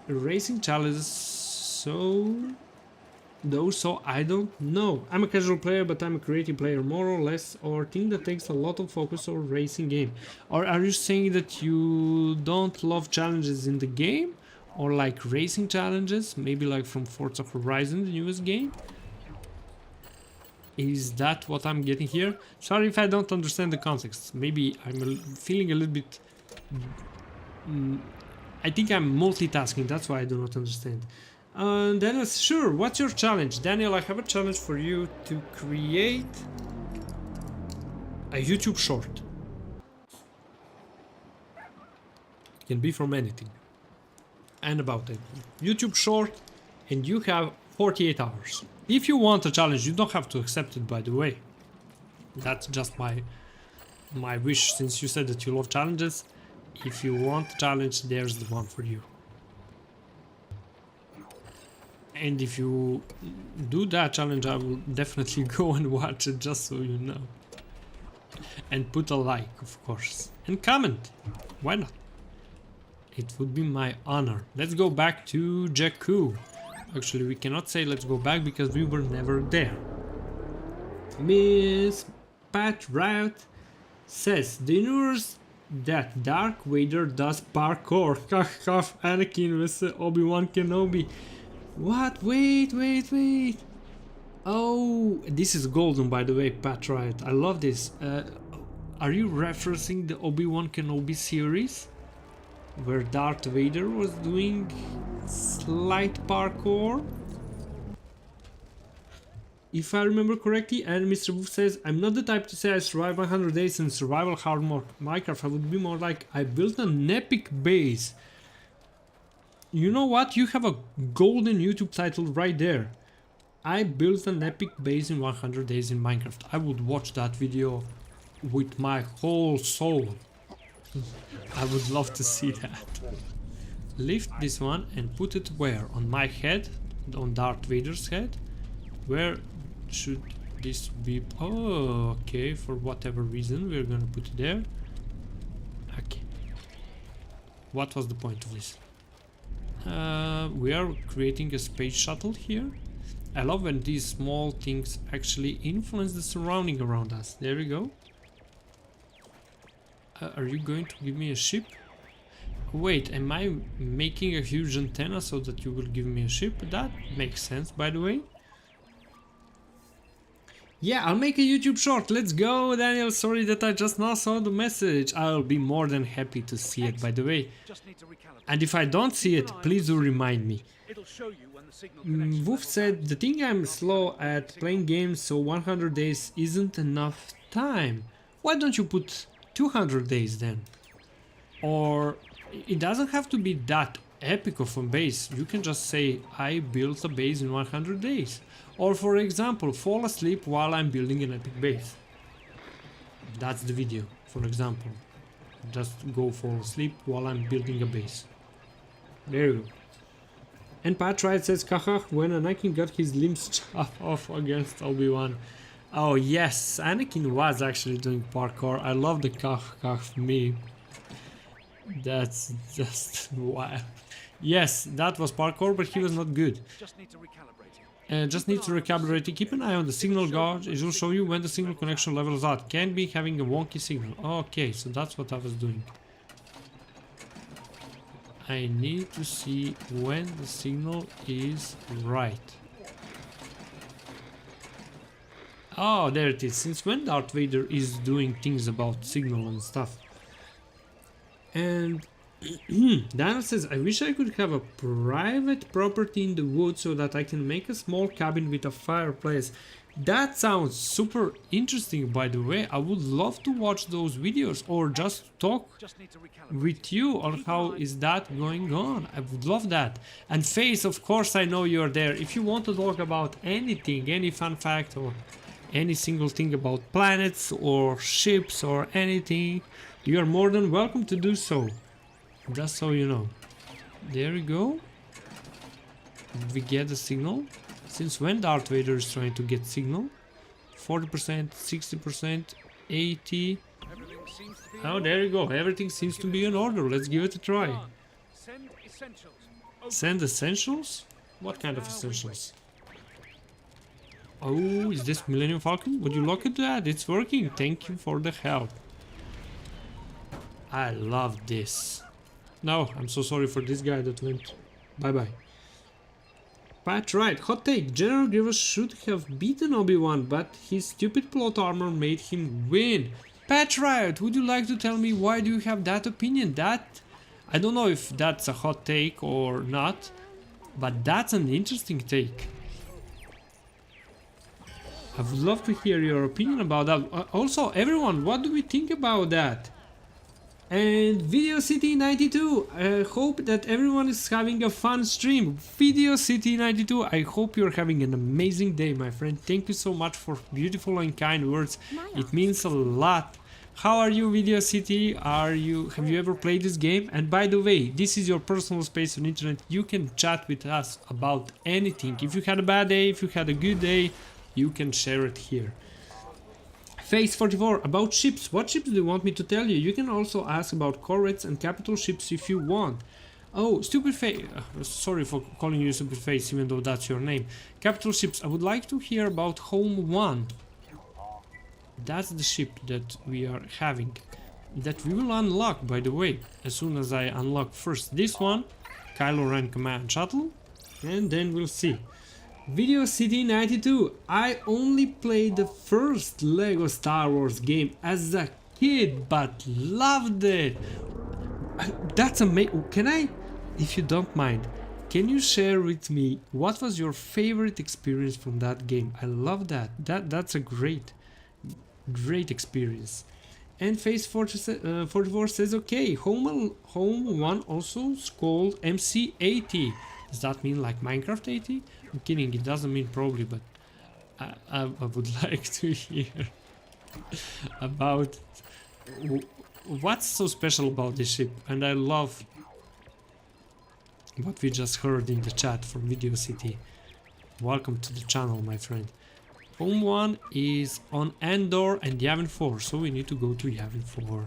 racing challenges. So though, so I don't know. I'm a casual player, but I'm a creative player more or less, or think that takes a lot of focus or racing game. Or are you saying that you don't love challenges in the game? Or like racing challenges, maybe like from Forza Horizon, the newest game? Is that what I'm getting here? Sorry if I don't understand the context. Maybe I'm feeling a little bit... I think I'm multitasking, that's why I do not understand. Daniel, sure, what's your challenge? Daniel, I have a challenge for you to create a YouTube short. It can be from anything. And about it. YouTube short, and you have 48 hours. If you want a challenge, you don't have to accept it, by the way. That's just my wish, since you said that you love challenges. If you want a challenge, there's the one for you. And if you do that challenge, I will definitely go and watch it, just so you know. And put a like, of course. And comment. Why not? It would be my honor. Let's go back to Jakku. Actually, we cannot say let's go back because we were never there. Miss Pat Riot says, do you notice that Darth Vader does parkour? Anakin with Obi-Wan Kenobi. What? Wait. Oh, this is golden, by the way, Pat Riot. I love this. Are you referencing the Obi-Wan Kenobi series? Where Darth Vader was doing slight parkour? If I remember correctly, and Mr. Wolf says, I'm not the type to say I survived 100 days in survival hard mode Minecraft. I would be more like, I built an epic base. You know what? You have a golden YouTube title right there. I built an epic base in 100 days in Minecraft. I would watch that video with my whole soul. I would love to see that. Lift this one and put it where? On my head? On Darth Vader's head? Where should this be? Oh, okay, for whatever reason we're gonna put it there. Okay. What was the point of this? We are creating a space shuttle here. I love when these small things actually influence the surrounding around us. There we go. Are you going to give me a ship? Wait, am I making a huge antenna so that you will give me a ship? That makes sense, by the way. Yeah, I'll make a YouTube short. Let's go, Daniel. Sorry that I just now saw the message. I'll be more than happy to see it, by the way. And if I don't see it, please do remind me. Wolf said, the thing I'm slow at playing games, so 100 days isn't enough time. Why don't you put 200 days then? Or it doesn't have to be that epic of a base. You can just say, I built a base in 100 days. Or for example, fall asleep while I'm building an epic base. That's the video, for example. Just go fall asleep while I'm building a base. There you go. And Patriot says, haha, when Anakin got his limbs chopped off against Obi-Wan. Oh yes, Anakin was actually doing parkour. I love the kah meme. That's just wild. Yes, that was parkour, but he was not good. Just need to recalibrate it. Keep an eye on the signal gauge. It will show you when the signal connection level is out. Can be having a wonky signal. Okay, so that's what I was doing. I need to see when the signal is right. Oh, there it is. Since when Darth Vader is doing things about signal and stuff. And Daniel says, I wish I could have a private property in the woods so that I can make a small cabin with a fireplace. That sounds super interesting, by the way. I would love to watch those videos or just talk with you on how is that going on. I would love that. And Face, of course, I know you're there. If you want to talk about anything, any fun fact or any single thing about planets or ships or anything, you are more than welcome to do so. Just so you know. There we go. Did we get the signal? Since when Darth Vader is trying to get signal? 40%, 60%, 80%. Oh, there you go. Everything seems to be in order. Let's give it a try. Send essentials. What kind of essentials? Oh, is this Millennium Falcon? Would you look at that? It's working. Thank you for the help. I love this. No, I'm so sorry for this guy that went. Bye-bye. Pat, right. Hot take. General Grievous should have beaten Obi-Wan, but his stupid plot armor made him win. Pat Riot, would you like to tell me why do you have that opinion? That... I don't know if that's a hot take or not, but that's an interesting take. I would love to hear your opinion about that. Also, everyone, what do we think about that? And Video City 92, I hope that everyone is having a fun stream. Video City 92, I hope you're having an amazing day, my friend. Thank you so much for beautiful and kind words. It means a lot. How are you, Video City? Have you ever played this game? And by the way, this is your personal space on internet. You can chat with us about anything. If you had a bad day, if you had a good day, you can share it here. Phase 44, about ships. What ships do you want me to tell you? You can also ask about corvettes and capital ships if you want. Oh, Stupid Face. Sorry for calling you Stupid Face, even though that's your name. Capital ships. I would like to hear about Home 1. That's the ship that we are having. That we will unlock, by the way, as soon as I unlock first this one. Kylo Ren Command Shuttle. And then we'll see. Video City 92. I only played the first Lego Star Wars game as a kid, but loved it. That's amazing. Can I, if you don't mind, can you share with me what was your favorite experience from that game? I love that. That's a great experience. And Phase 44 says, okay, Home 1 also is called MC80. Does that mean like Minecraft 80? I'm kidding, it doesn't mean probably, but I would like to hear about what's so special about this ship. And I love what we just heard in the chat from Video City. Welcome to the channel, my friend. Home 1 is on Endor and Yavin 4, so we need to go to Yavin 4.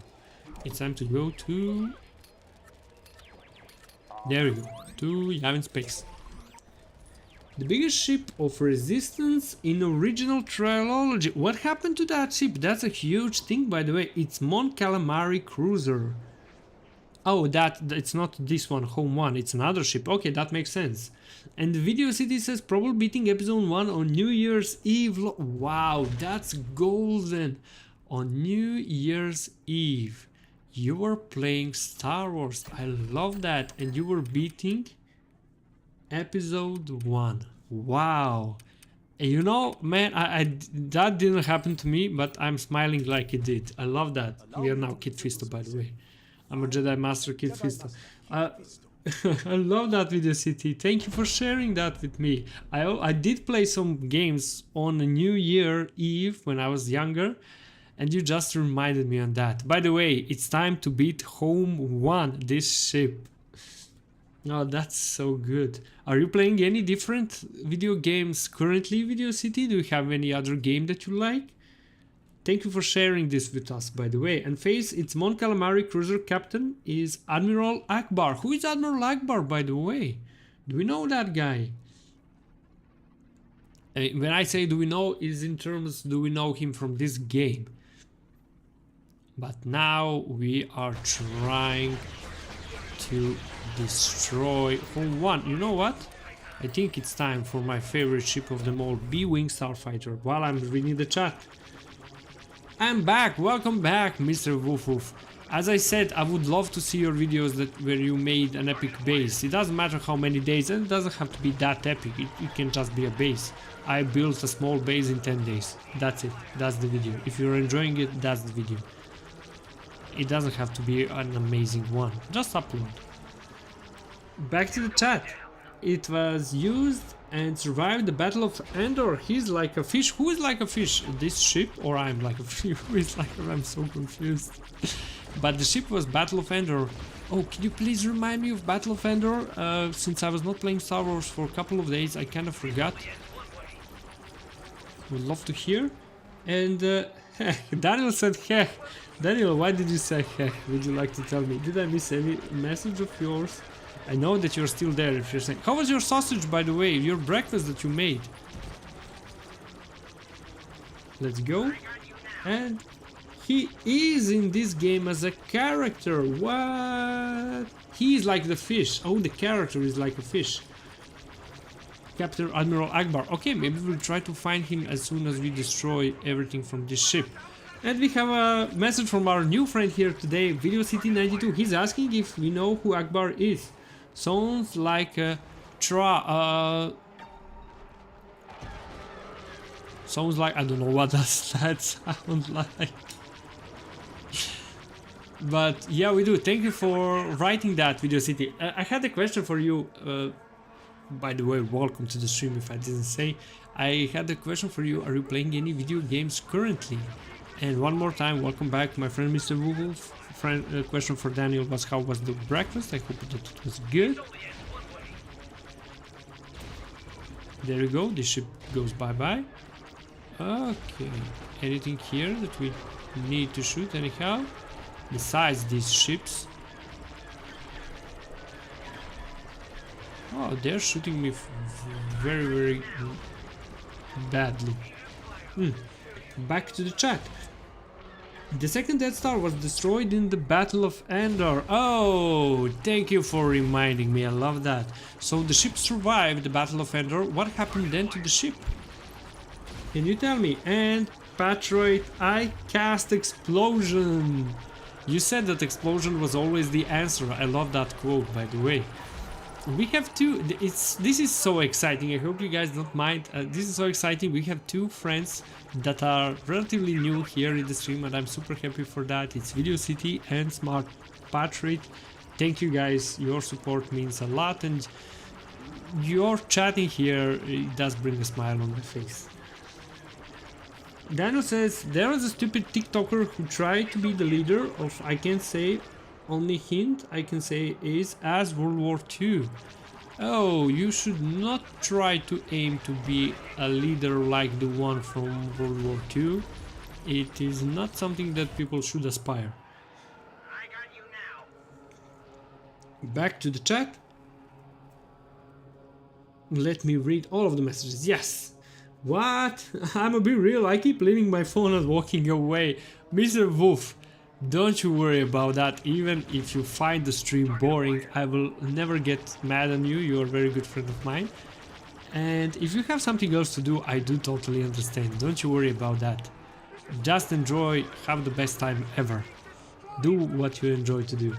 It's time to go to... There we go, to Yavin Space. The biggest ship of resistance in original trilogy. What happened to that ship? That's a huge thing, by the way. It's Mon Calamari Cruiser. Oh, it's not this one, Home 1. It's another ship. Okay, that makes sense. And the Video City says probably beating episode 1 on New Year's Eve. Wow, that's golden. On New Year's Eve, you were playing Star Wars. I love that. And you were beating episode 1. Wow. And you know, man, that didn't happen to me, but I'm smiling like it did. I love that. We are now Kid Fisto, by the way. I'm a Jedi Master Kid Fisto. I love that, Video City. Thank you for sharing that with me. I did play some games on a New Year Eve when I was younger, and you just reminded me on that. By the way, it's time to beat Home 1, this ship. Oh, that's so good. Are you playing any different video games currently, Video City? Do you have any other game that you like? Thank you for sharing this with us, by the way. And Face, it's Mon Calamari Cruiser Captain is Admiral Akbar. Who is Admiral Akbar, by the way? Do we know that guy? When I say do we know, is in terms do we know him from this game. But now we are trying to destroy Home 1. You know what? I think it's time for my favorite ship of them all, B-Wing Starfighter, while I'm reading the chat. I'm back! Welcome back, Mr. Woof Woof. As I said, I would love to see your videos where you made an epic base. It doesn't matter how many days, and it doesn't have to be that epic, it can just be a base. I built a small base in 10 days. That's it. That's the video. If you're enjoying it, that's the video. It doesn't have to be an amazing one. Just upload. Back to the chat. It was used and survived the Battle of Endor. He's like a fish. Who is like a fish? This ship? Or I'm like a fish? Who is like a... I'm so confused. But the ship was Battle of Endor. Oh, can you please remind me of Battle of Endor? Since I was not playing Star Wars for a couple of days, I kind of forgot. Would love to hear. And Daniel said heh. Daniel, why did you say heh? Would you like to tell me? Did I miss any message of yours? I know that you're still there if you're saying... How was your sausage, by the way? Your breakfast that you made? Let's go. And he is in this game as a character. What? He is like the fish. Oh, the character is like a fish. Captain Admiral Akbar. Okay, maybe we'll try to find him as soon as we destroy everything from this ship. And we have a message from our new friend here today, Video City 92. He's asking if we know who Akbar is. Sounds like a sounds like, I don't know what does that sound like. But yeah, we do. Thank you for writing that, Video City. I had a question for you. By the way, welcome to the stream if I didn't say. I had a question for you. Are you playing any video games currently? And one more time, welcome back, my friend Mr. Wolf. Question for Daniel was, how was the breakfast? I hope that it was good. There you go, the ship goes bye-bye. Okay, anything here that we need to shoot anyhow? Besides these ships. Oh, they're shooting me very, very badly. Back to the chat. The second Death Star was destroyed in the Battle of Endor. Oh, thank you for reminding me. I love that. So the ship survived the Battle of Endor. What happened then to the ship? Can you tell me? And Patriot, I cast explosion. You said that explosion was always the answer. I love that quote, by the way. We have two. This is so exciting. I hope you guys don't mind. This is so exciting. We have two friends that are relatively new here in the stream, and I'm super happy for that. It's Video City and Smart Patriot. Thank you guys. Your support means a lot, and your chatting here, it does bring a smile on my face. Daniel says there was a stupid TikToker who tried to be the leader of, I can't say. Only hint I can say is as World War II. Oh, you should not try to aim to be a leader like the one from World War II. It is not something that people should aspire. I got you now. Back to the chat. Let me read all of the messages. Yes. What? I'm a bit real. I keep leaving my phone and walking away. Mr. Wolf. Don't you worry about that. Even if you find the stream boring, I will never get mad on you. You're a very good friend of mine. And if you have something else to do, I do totally understand. Don't you worry about that. Just enjoy, have the best time ever. Do what you enjoy to do.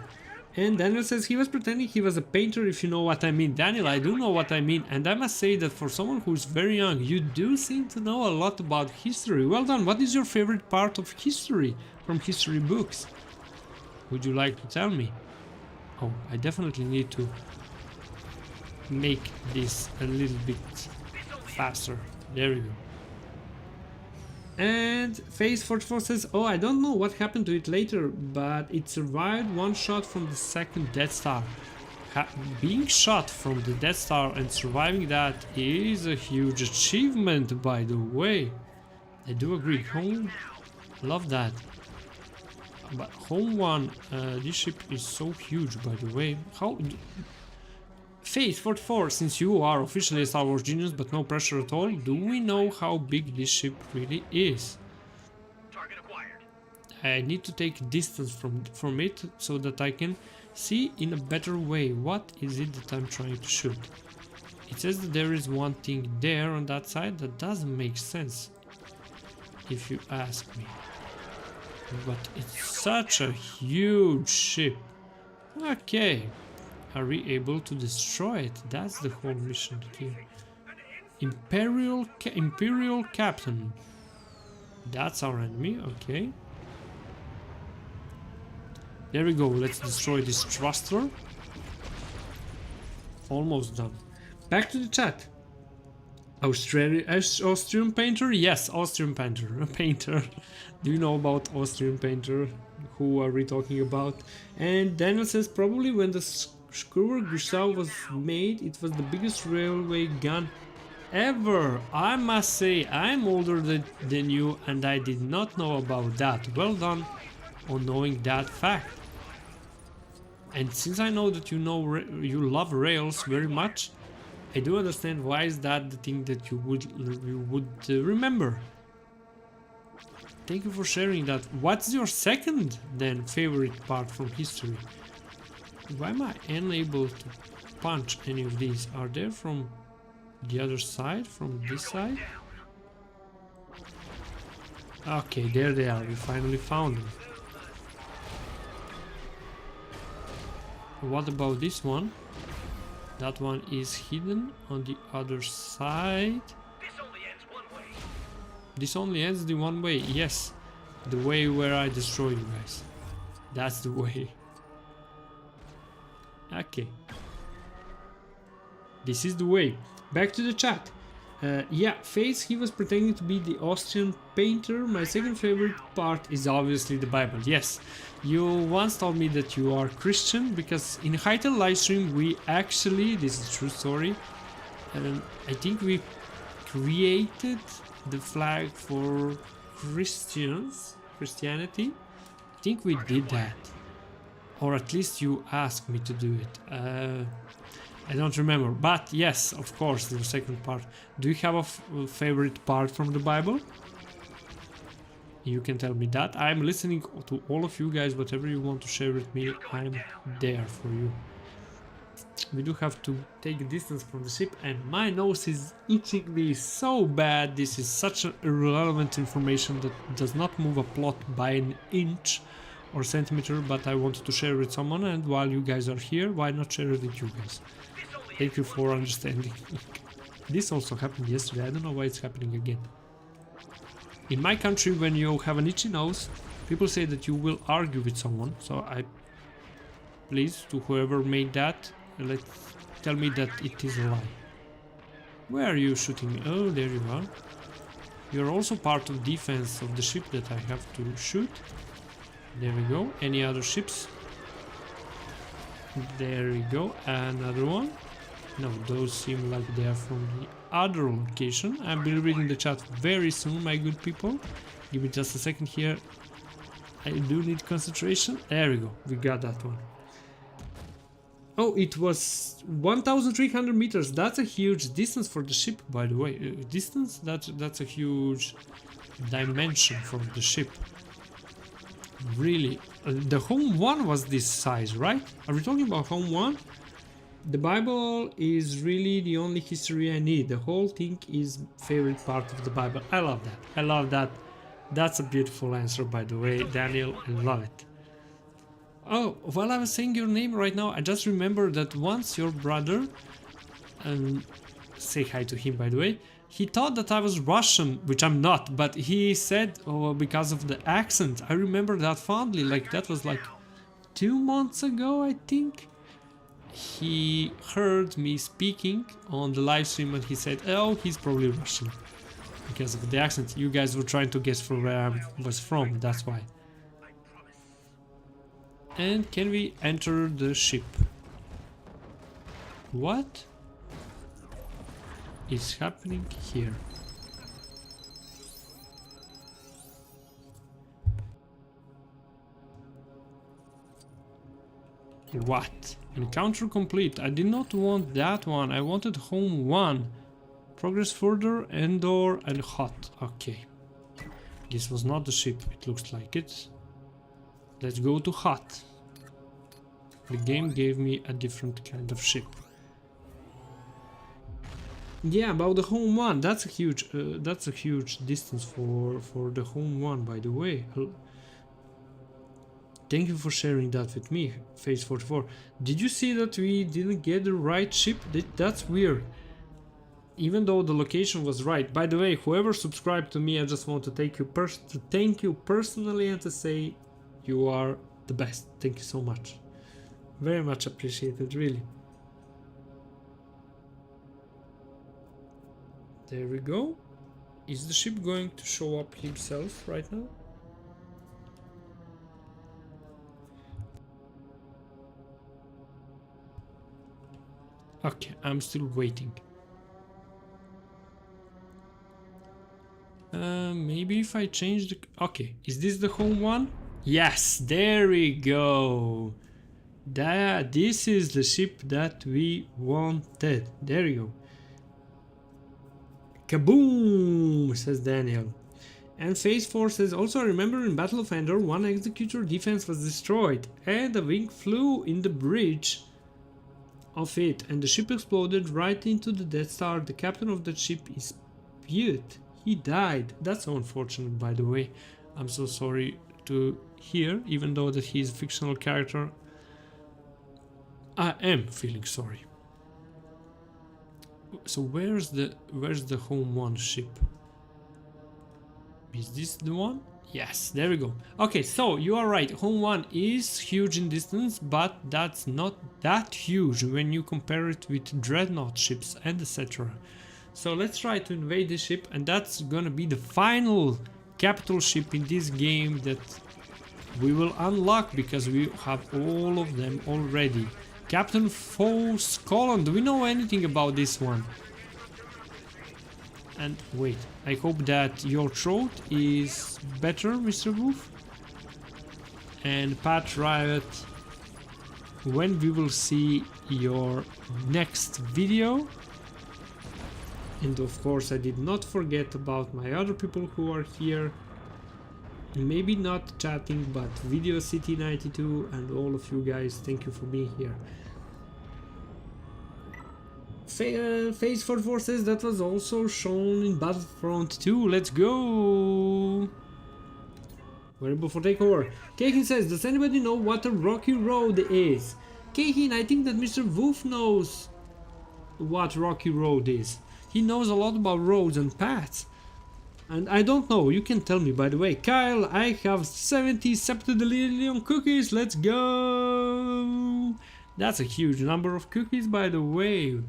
And Daniel says he was pretending he was a painter, if you know what I mean. Daniel, I do know what I mean, and I must say that for someone who's very young, you do seem to know a lot about history. Well done. What is your favorite part of history from history books? Would you like to tell me? Oh, I definitely need to make this a little bit faster. There we go. And Phase 44 says, oh, I don't know what happened to it later, but it survived one shot from the second Death Star. Being shot from the Death Star and surviving that is a huge achievement, by the way. I do agree. Home, love that. But Home 1, this ship is so huge, by the way. How... Phase 44, since you are officially a Star Wars genius, but no pressure at all, do we know how big this ship really is? Target acquired. I need to take distance from it so that I can see in a better way what is it that I'm trying to shoot. It says that there is one thing there on that side that doesn't make sense, if you ask me. But it's such a huge ship. Okay. Are we able to destroy it? That's the whole mission here. Imperial Captain. That's our enemy, okay. There we go, let's destroy this thruster. Almost done. Back to the chat. Austrian painter? Yes, Austrian painter. Do you know about Austrian painter? Who are we talking about? And Daniel says probably when the Skywalker Saga was made, it was the biggest railway gun ever. I must say, I'm older than you, and I did not know about that. Well done on knowing that fact. And since I know that you love rails very much, I do understand why is that the thing that you would remember. Thank you for sharing that. What's your second then favorite part from history? Why am I unable to punch any of these? Are they from the other side? From this side? Okay, there they are. We finally found them. What about this one? That one is hidden on the other side. This only ends the one way. Yes, the way where I destroy you guys. That's the way. Okay. This is the way. Back to the chat. Yeah, Face, he was pretending to be the Austrian painter. My second favorite part is obviously the Bible. Yes, you once told me that you are Christian, because in Hytel livestream we actually, this is a true story, I think we created the flag for Christianity. I think we did that, or at least you asked me to do it. I don't remember, but yes, of course, the second part. Do you have a favorite part from the Bible? You can tell me that. I'm listening to all of you guys. Whatever you want to share with me, I'm there for you. We do have to take a distance from the ship, and my nose is itching me so bad. This is such irrelevant information that does not move a plot by an inch or centimeter, but I wanted to share it with someone, and while you guys are here, why not share it with you guys? Thank you for understanding. This also happened yesterday. I don't know why it's happening again. In my country, when you have an itchy nose, people say that you will argue with someone. So I, please, to whoever made that, tell me that it is a lie. Where are you shooting me? Oh, there you are. You're also part of defense of the ship that I have to shoot. There we go. Any other ships? There we go. Another one. No, those seem like they are from the other location. I'll be reading the chat very soon, my good people. Give me just a second here. I do need concentration. There we go. We got that one. Oh, it was 1,300 meters. That's a huge distance for the ship, by the way. Distance? That's a huge dimension for the ship. Really. The Home 1 was this size, right? Are we talking about Home 1? The Bible is really the only history I need. The whole thing is favorite part of the Bible. I love that. I love that. That's a beautiful answer, by the way, Daniel. I love it. Oh, while I was saying your name right now, I just remembered that once your brother, say hi to him, by the way, he thought that I was Russian, which I'm not, but he said, oh, because of the accent. I remember that fondly, like that was like 2 months ago, I think. He heard me speaking on the live stream and he said, oh, he's probably Russian because of the accent. You guys were trying to guess from where I was from, that's why. And can we enter the ship? What is happening here? What? Encounter complete. I did not want that one. I wanted Home 1. Progress further, Endor and Hot. Okay. This was not the ship. It looks like it. Let's go to Hot. The game gave me a different kind of ship. Yeah, about the Home 1. That's a huge distance for the Home 1, by the way. Thank you for sharing that with me, Face44. Did you see that we didn't get the right ship? That's weird. Even though the location was right. By the way, whoever subscribed to me, I just want to thank you personally and to say you are the best. Thank you so much. Very much appreciated, really. There we go. Is the ship going to show up himself right now? Okay, I'm still waiting. Maybe if I change the... Okay, is this the Home 1? Yes, there we go. This is the ship that we wanted. There you go. Kaboom, says Daniel. And Phase 4 says, also I remember in Battle of Endor, one executor defense was destroyed and a wing flew in the bridge of it and the ship exploded right into the Death Star. The captain of that ship is Pute. He died. That's so unfortunate, by the way. I'm so sorry to hear, even though that he's a fictional character. I am feeling sorry. So where's the Home 1 ship? Is this the one? Yes, there we go. Okay, so you are right. Home 1 is huge in distance, but that's not that huge when you compare it with Dreadnought ships and etc. So let's try to invade this ship, and that's gonna be the final capital ship in this game that we will unlock because we have all of them already. Captain Foe's Colon. Do we know anything about this one? And wait, I hope that your throat is better, Mr. Wolf. And Pat Riot, when we will see your next video. And of course I did not forget about my other people who are here. Maybe not chatting, but Video City 92 and all of you guys, thank you for being here. Phase 44 says that was also shown in Battlefront 2. Let's go! Variable for takeover. Kahin says, does anybody know what a rocky road is? Kahin, I think that Mr. Wolf knows what rocky road is. He knows a lot about roads and paths. And I don't know, you can tell me, by the way. Kyle, I have 70 septadillion cookies, let's go! That's a huge number of cookies, by the way.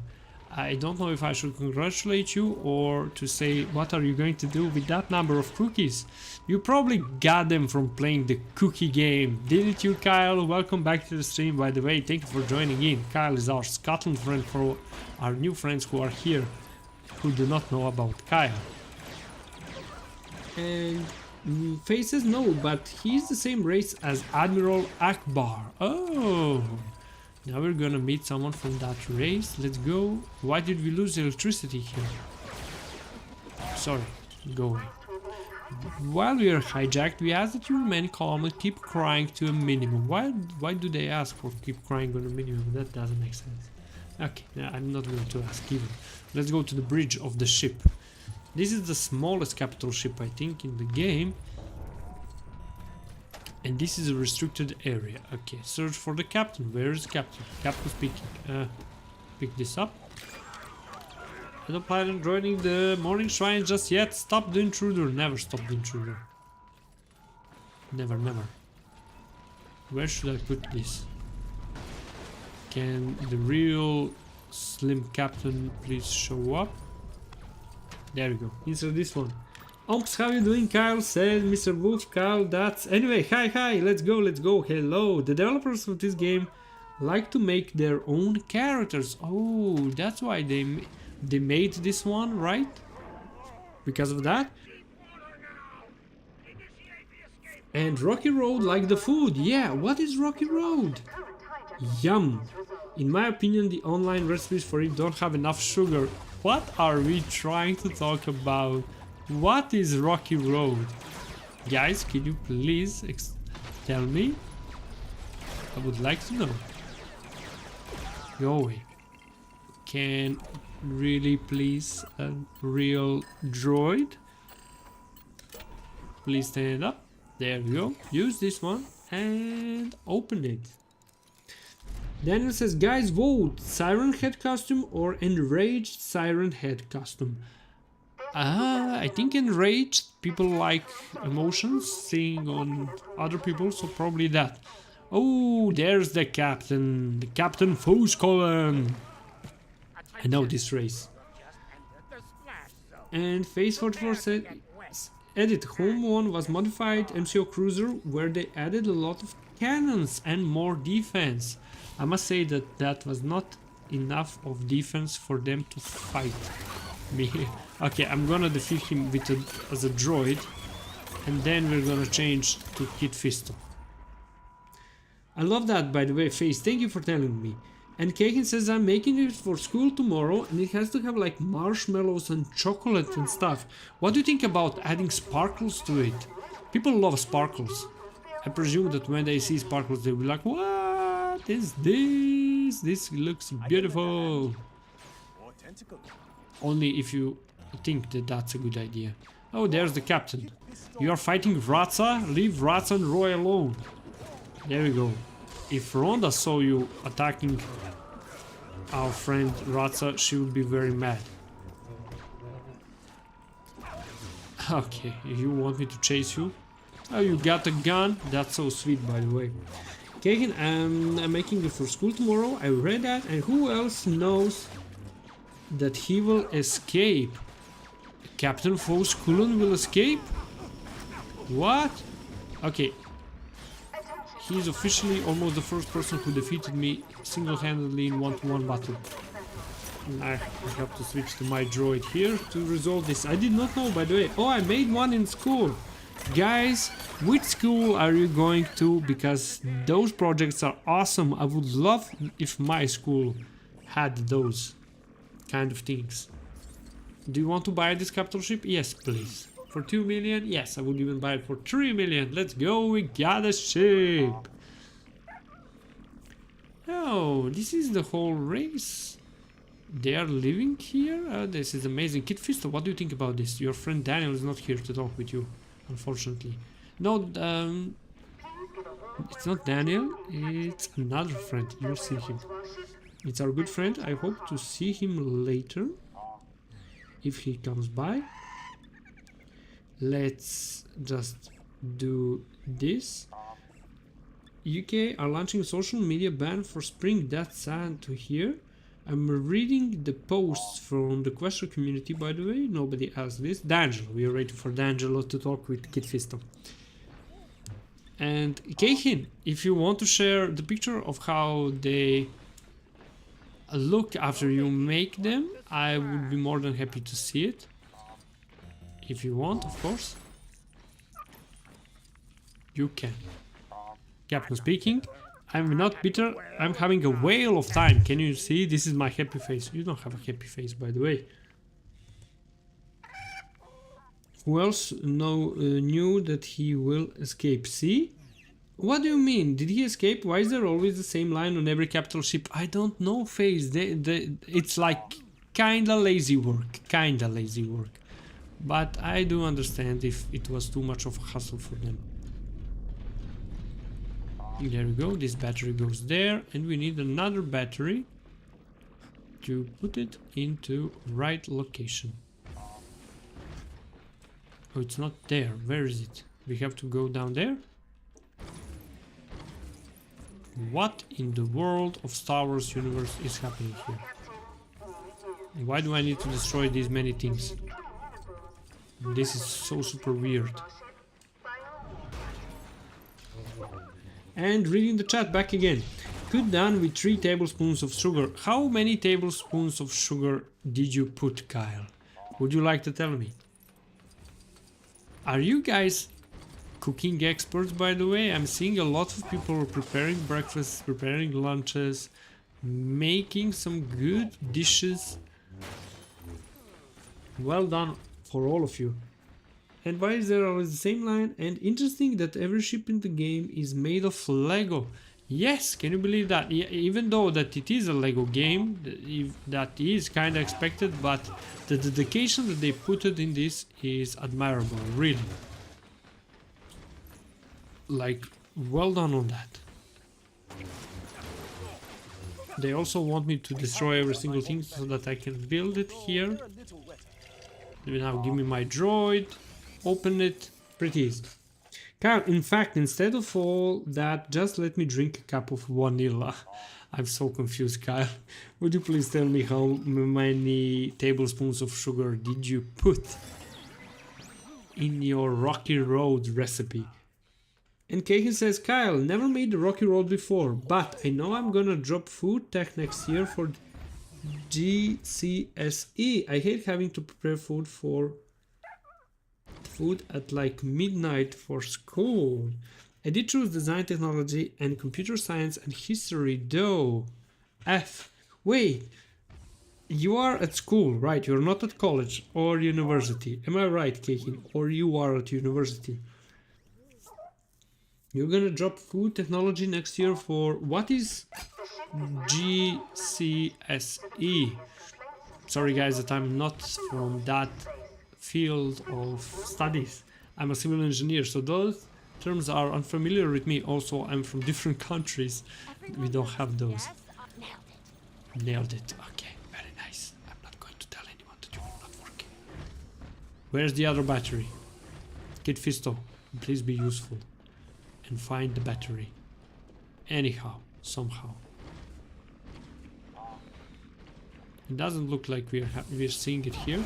I don't know if I should congratulate you or to say what are you going to do with that number of cookies. You probably got them from playing the cookie game, didn't you, Kyle? Welcome back to the stream, by the way. Thank you for joining in. Kyle is our Scotland friend for our new friends who are here who do not know about Kyle. And Faces no, but he's the same race as Admiral Akbar. Oh, now we're gonna meet someone from that race. Let's go. Why did we lose electricity here? Sorry, go away. While we are hijacked, we ask that you remain calm and keep crying to a minimum. Why do they ask for keep crying on a minimum? That doesn't make sense. Okay, I'm not going to ask either. Let's go to the bridge of the ship. This is the smallest capital ship, I think, in the game. And this is a restricted area. Okay, search for the captain. Where is the captain? Captain speaking. Pick this up. I don't plan on joining the morning shrine just yet. Stop the intruder. Never stop the intruder. Never, never. Where should I put this? Can the real slim captain please show up? There we go. Insert this one. Omps, how you doing? Kyle said, Mr. Wolf, Kyle, that's... Anyway, hi, let's go, hello. The developers of this game like to make their own characters. Oh, that's why they made this one, right? Because of that? And Rocky Road like the food. Yeah, what is Rocky Road? Yum. In my opinion, the online recipes for it don't have enough sugar. What are we trying to talk about? What is Rocky Road? Guys, can you please tell me? I would like to know. Go away. Can really please a real droid? Please stand up. There we go. Use this one and open it. Daniel says, guys, vote Siren Head costume or Enraged Siren Head costume. I think Enraged, people like emotions, seeing on other people, so probably that. Oh, there's the captain Foe's Colon. I know this race. And Phase 44 said, edit, Home 1 was modified MCO cruiser where they added a lot of cannons and more defense. I must say that that was not enough of defense for them to fight me. Okay, I'm gonna defeat him with as a droid, and then we're gonna change to Kit Fisto. I love that, by the way, Face. Thank you for telling me. And Kagan says I'm making it for school tomorrow and it has to have like marshmallows and chocolate and stuff. What do you think about adding sparkles to it? People love sparkles. I presume that when they see sparkles they'll be like, what is this? This looks beautiful. Or tentacle. Only if you think that that's a good idea. Oh, there's the captain. You are fighting Ratza? Leave Ratza and Roy alone. There we go. If Rhonda saw you attacking our friend Ratza, she would be very mad. Okay, you want me to chase you? Oh, you got a gun? That's so sweet, by the way. Kagan, I'm making it for school tomorrow. I read that, and who else knows that he will escape? Captain Foes Kulon will escape? What? Okay. He's officially almost the first person who defeated me single-handedly in one-to-one battle. I have to switch to my droid here to resolve this. I did not know, by the way. Oh, I made one in school. Guys, which school are you going to? Because those projects are awesome. I would love if my school had those kind of things. Do you want to buy this capital ship? Yes, please. For 2 million? Yes, I would even buy it for 3 million. Let's go, we got a ship. Oh, this is the whole race. They are living here? This is amazing. Kid Fisto, what do you think about this? Your friend Daniel is not here to talk with you, unfortunately. No, it's not Daniel, it's another friend. You'll see him. It's our good friend. I hope to see him later, if he comes by. Let's just do this. UK are launching a social media ban for spring. That's sad to hear. I'm reading the posts from the Questor community, by the way. Nobody asked this. D'Angelo, we are waiting for D'Angelo to talk with Kid Fisto. And Keihin, if you want to share the picture of how they look after you make them, I would be more than happy to see it. If you want, of course. You can. Captain speaking. I'm not bitter, I'm having a whale of time. Can you see? This is my happy face. You don't have a happy face, by the way. Who else knew that he will escape? See? What do you mean? Did he escape? Why is there always the same line on every capital ship? I don't know, FaZe. It's like kinda lazy work. Kinda lazy work. But I do understand if it was too much of a hassle for them. There we go, this battery goes there, and we need another battery to put it into right location. Oh, it's not there. Where is it? We have to go down there? What in the world of Star Wars universe is happening here? Why do I need to destroy these many things? This is so super weird. And reading the chat back again. Good done with 3 tablespoons of sugar. How many tablespoons of sugar did you put, Kyle? Would you like to tell me? Are you guys cooking experts, by the way? I'm seeing a lot of people preparing breakfast, preparing lunches, making some good dishes. Well done for all of you. And why is there always the same line? And interesting that every ship in the game is made of Lego. Yes, can you believe that? Even though that it is a Lego game, that is kind of expected, but the dedication that they put it in this is admirable, really. Like, well done on that. They also want me to destroy every single thing so that I can build it here. Now give me my droid. Open it. Pretty easy. Kyle, in fact, instead of all that, just let me drink a cup of vanilla. I'm so confused, Kyle. Would you please tell me how many tablespoons of sugar did you put in your Rocky Road recipe? And Keiki says, Kyle, never made the Rocky Road before, but I know I'm gonna drop food tech next year for GCSE. I hate having to prepare food at like midnight for school. I did choose design technology and computer science and history though. F. Wait, you are at school, right? You're not at college or university. Am I right, Kekin? Or you are at university? You're gonna drop food technology next year for what is GCSE? Sorry guys that I'm not from that field of studies. I'm a civil engineer, so those terms are unfamiliar with me. Also, I'm from different countries. We don't have those. Nailed it. Okay, very nice. I'm not going to tell anyone that you're not working. Where's the other battery? Kid Fisto, please be useful and find the battery. Anyhow, somehow. It doesn't look like we're seeing it here.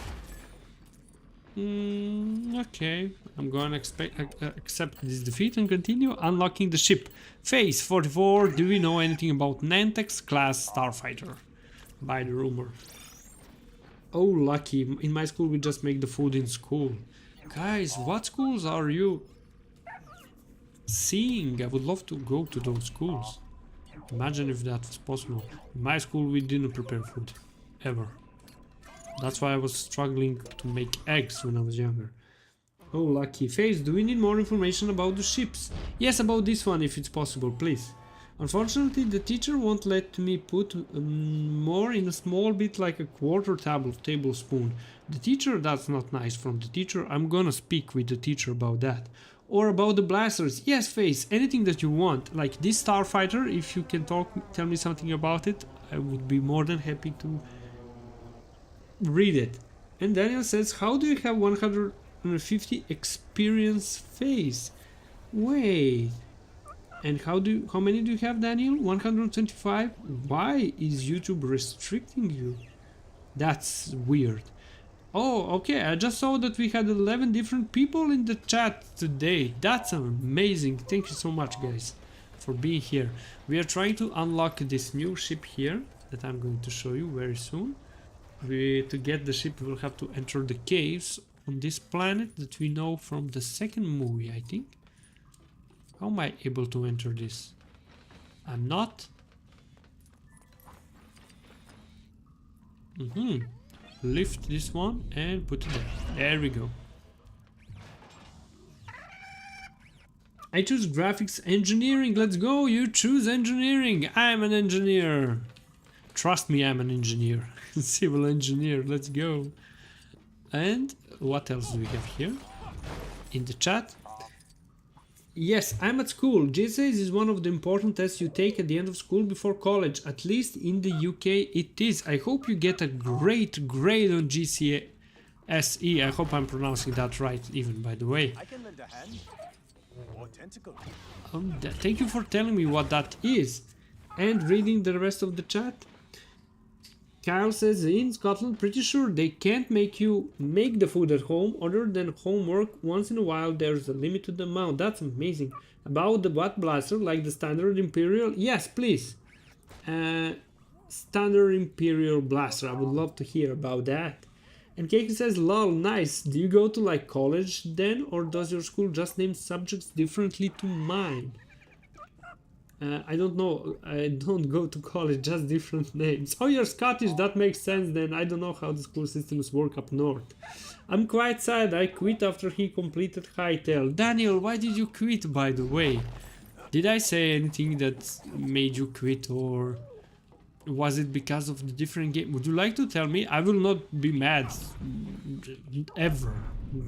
Okay, I'm gonna accept this defeat and continue unlocking the ship. Phase 44. Do we know anything about Nantex class starfighter? By the rumor. Oh, lucky. In my school we just make the food in school. Guys, what schools are you seeing? I would love to go to those schools. Imagine if that was possible. In my school we didn't prepare food. Ever. That's why I was struggling to make eggs when I was younger. Oh, lucky. Phase, do we need more information about the ships? Yes, about this one if it's possible, please. Unfortunately, the teacher won't let me put more in a small bit, like a quarter tablespoon. The teacher, that's not nice from the teacher. I'm gonna speak with the teacher about that. Or about the blasters. Yes, Phase, anything that you want. Like this starfighter, if you can tell me something about it, I would be more than happy to read it. And Daniel says, how do you have 150 experience? Phase? Wait. And how many do you have, Daniel? 125? Why is YouTube restricting you? That's weird. Oh, okay, I just saw that we had 11 different people in the chat today. That's amazing. Thank you so much, guys, for being here. We are trying to unlock this new ship here that I'm going to show you very soon. To get the ship, we'll have to enter the caves on this planet that we know from the second movie, I think. How am I able to enter this? I'm not. Lift this one and put it there. There we go. I choose graphics engineering. Let's go. You choose engineering. I'm an engineer. Trust me, I'm an engineer. Civil engineer. Let's go. And what else do we have here? In the chat. Yes, I'm at school. GCSE is one of the important tests you take at the end of school before college. At least in the UK it is. I hope you get a great grade on GCSE. I hope I'm pronouncing that right, even, by the way. I can lend a hand. Or tentacle. Thank you for telling me what that is. And reading the rest of the chat. Kyle says, in Scotland, pretty sure they can't make you make the food at home other than homework. Once in a while, there's a limited amount. That's amazing. About the butt blaster, like the standard Imperial? Yes, please. Standard Imperial blaster. I would love to hear about that. And Keiki says, lol, nice. Do you go to like college then? Or does your school just name subjects differently to mine? I don't know. I don't go to college, just different names. Oh, you're Scottish, that makes sense then. I don't know how the school systems work up north. I'm quite sad. I quit after he completed Hightail. Daniel, why did you quit, by the way? Did I say anything that made you quit, or was it because of the different game? Would you like to tell me? I will not be mad ever,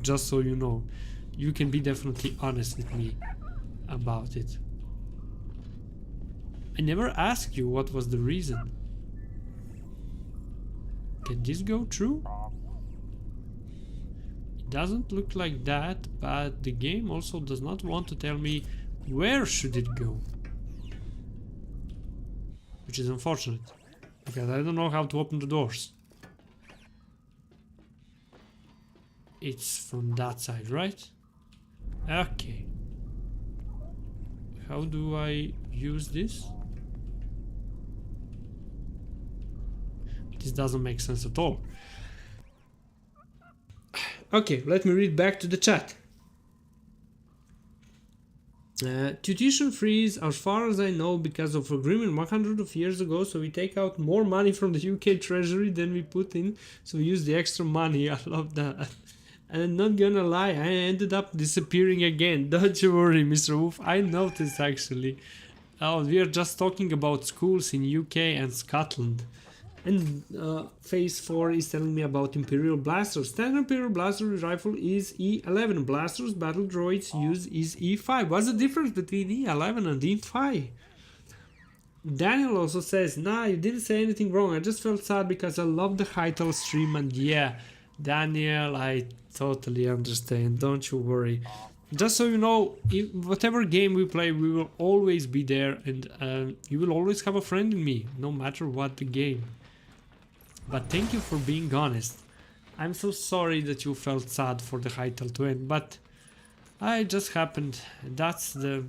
just so you know. You can be definitely honest with me about it. I never asked you what was the reason. Can this go through? It doesn't look like that, but the game also does not want to tell me where should it go. Which is unfortunate, because I don't know how to open the doors. It's from that side, right? Okay. How do I use this? This doesn't make sense at all. Okay, let me read back to the chat. Tuition freeze, as far as I know, because of agreement 100 of years ago. So we take out more money from the UK Treasury than we put in. So we use the extra money. I love that. And I'm not gonna lie, I ended up disappearing again. Don't you worry, Mr. Wolf. I noticed actually. Oh, we are just talking about schools in UK and Scotland. And phase 4 is telling me about Imperial Blasters. Standard Imperial Blaster rifle is E11. Blasters battle droids use is E5. What's the difference between E11 and E5? Daniel also says, nah, you didn't say anything wrong. I just felt sad because I love the Hytale stream. And yeah, Daniel, I totally understand. Don't you worry. Just so you know, whatever game we play, we will always be there. And you will always have a friend in me, no matter what the game. But thank you for being honest. I'm so sorry that you felt sad for the Hytale to end, but I just happened. That's the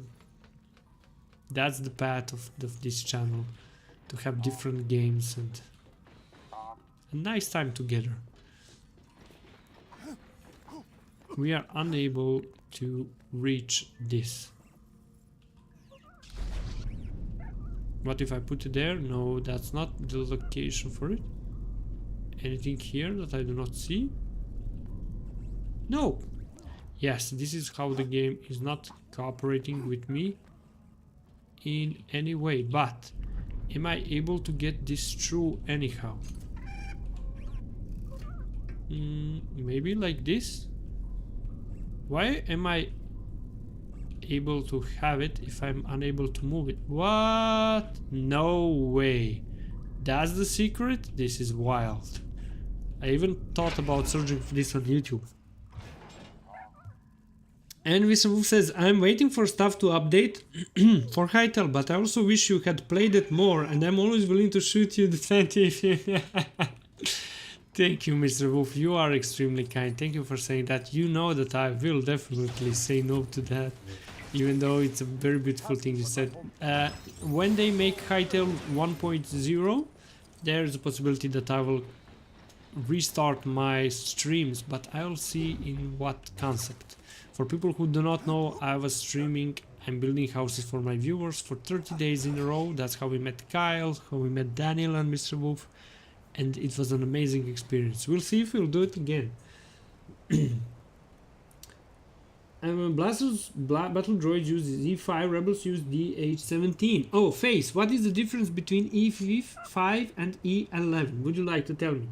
path of this channel, to have different games and a nice time together. We are unable to reach this. What if I put it there? No, that's not the location for it. Anything here that I do not see? No! Yes, this is how the game is not cooperating with me in any way. But am I able to get this through anyhow? Maybe like this? Why am I able to have it if I'm unable to move it? What? No way. That's the secret? This is wild. I even thought about searching for this on YouTube. And Mr. Wolf says, I'm waiting for stuff to update for Hytale, but I also wish you had played it more, and I'm always willing to shoot you the 20 if you... Thank you, Mr. Wolf. You are extremely kind. Thank you for saying that. You know that I will definitely say no to that, even though it's a very beautiful thing you said. When they make Hytale 1.0, there's a possibility that I will restart my streams, but I'll see in what concept. For people who do not know, I was streaming and building houses for my viewers for 30 days in a row. That's how we met Kyle, how we met Daniel and Mr. Wolf, and it was an amazing experience. We'll see if we'll do it again. Blasters battle droids use E5, rebels use DH17. Oh, Face, what is the difference between E5 and E11? Would you like to tell me?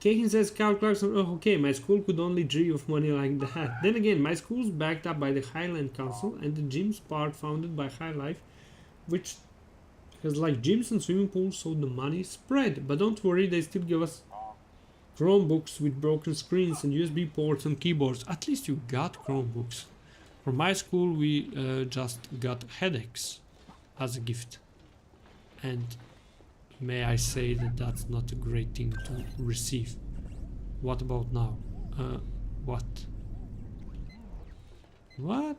Kagan says, Carl Clarkson, oh, okay, my school could only dream of money like that. Then again, my school's backed up by the Highland Council and the gym's part founded by High Life, which has like gyms and swimming pools, so the money spread. But don't worry, they still give us Chromebooks with broken screens and USB ports and keyboards. At least you got Chromebooks. For my school, we just got headaches as a gift. And may I say that that's not a great thing to receive. What about now? What? What?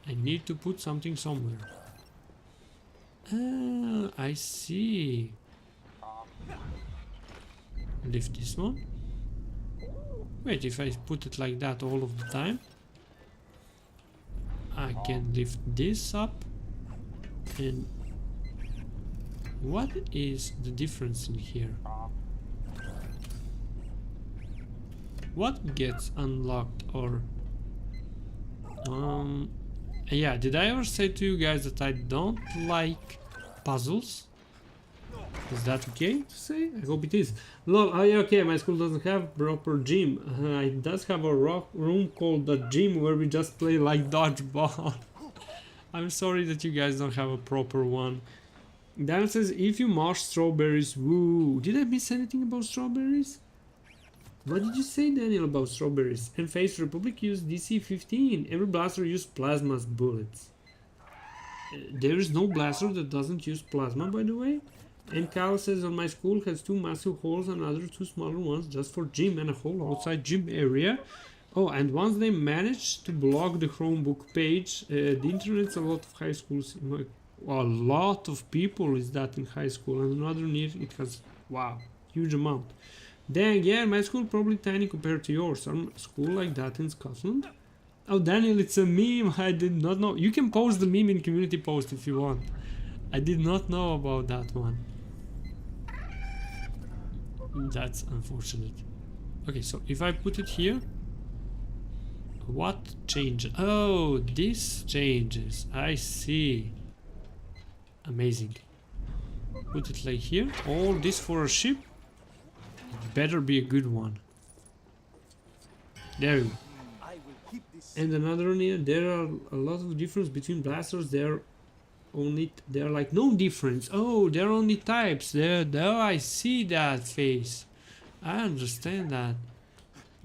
I need to put something somewhere. I see. Lift this one. Wait, if I put it like that all of the time, I can lift this up. And what is the difference in here? What gets unlocked? Or yeah, did I ever say to you guys that I don't like puzzles? Is that okay to say? I hope it is. Lol, oh yeah, okay, my school doesn't have proper gym. It does have a room called the gym where we just play like dodgeball. I'm sorry that you guys don't have a proper one. Dan says, if you mash strawberries, woo. Did I miss anything about strawberries? What did you say, Daniel, about strawberries? And Face Republic used DC-15. Every blaster used plasma bullets. There is no blaster that doesn't use plasma, by the way. And Kyle says, on my school has 2 massive holes and other 2 smaller ones just for gym and a whole outside gym area. Oh, and once they managed to block the Chromebook page, the internet's a lot of high schools. A lot of people is that in high school, and another near it has, wow, huge amount. Dang, yeah, my school probably tiny compared to yours. Some school like that in Scotland? Oh, Daniel, it's a meme. I did not know. You can post the meme in community post if you want. I did not know about that one. That's unfortunate. Okay, so if I put it here, what changes? Oh, this changes. I see. Amazing. Put it like here. All this for a ship. It better be a good one. There we go. And another one here. There are a lot of difference between blasters. They're like no difference. Oh, they're only types. Oh, I see that face. I understand that.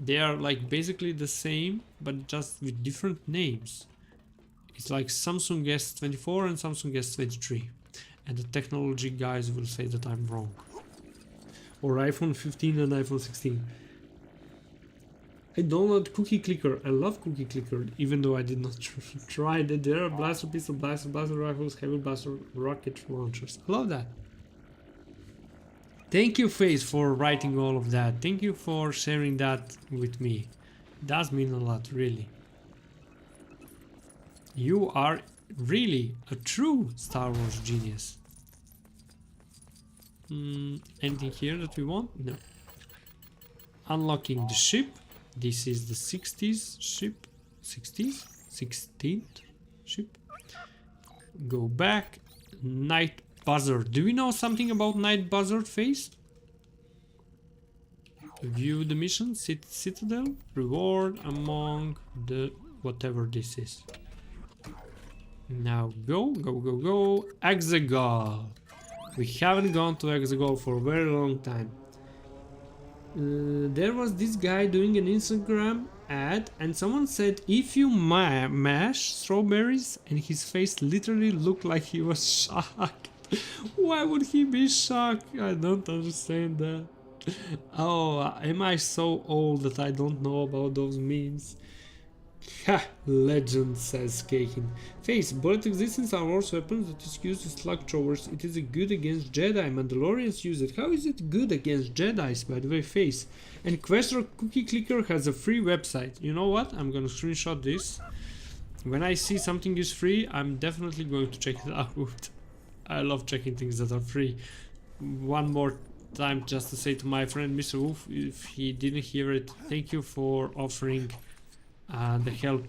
They are like basically the same, but just with different names. It's like Samsung S24 and Samsung S23. And the technology guys will say that I'm wrong. Or iPhone 15 and iPhone 16. I download Cookie Clicker. I love Cookie Clicker, even though I did not try that. There are blaster pistol, blaster rifles, heavy blaster, rocket launchers. I love that. Thank you, Face, for writing all of that. Thank you for sharing that with me. It does mean a lot, really. You are really a true Star Wars genius. Anything here that we want? No. Unlocking the ship. This is the 60s ship. 60s? 16th ship. Go back. Night Buzzard. Do we know something about Night Buzzard, Face? View the mission. Citadel. Reward among the whatever this is. Now go. Exegol. We haven't gone to Exegol for a very long time. There was this guy doing an Instagram ad and someone said if you mash strawberries, and his face literally looked like he was shocked. Why would he be shocked? I don't understand that. Oh, am I so old that I don't know about those memes? Ha! Legend, says Kakin. Face, bullet exists in Star Wars weapons that is used as slug throwers. It is good against Jedi. Mandalorians use it. How is it good against Jedis, by the way, Face? And Questor Cookie Clicker has a free website. You know what? I'm gonna screenshot this. When I see something is free, I'm definitely going to check it out. I love checking things that are free. One more time just to say to my friend Mr. Wolf, if he didn't hear it, thank you for offering the help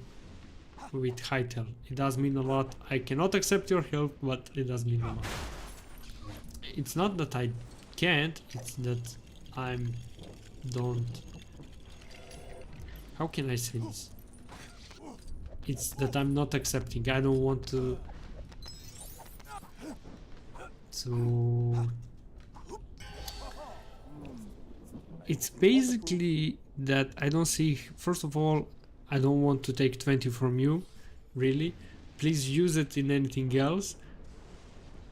with Hytel. It does mean a lot. I cannot accept your help, but it does mean a lot. It's not that I can't, it's that I'm don't... How can I say this? It's that I'm not accepting. I don't want to... It's basically that I don't see... First of all, I don't want to take 20 from you, really. Please use it in anything else.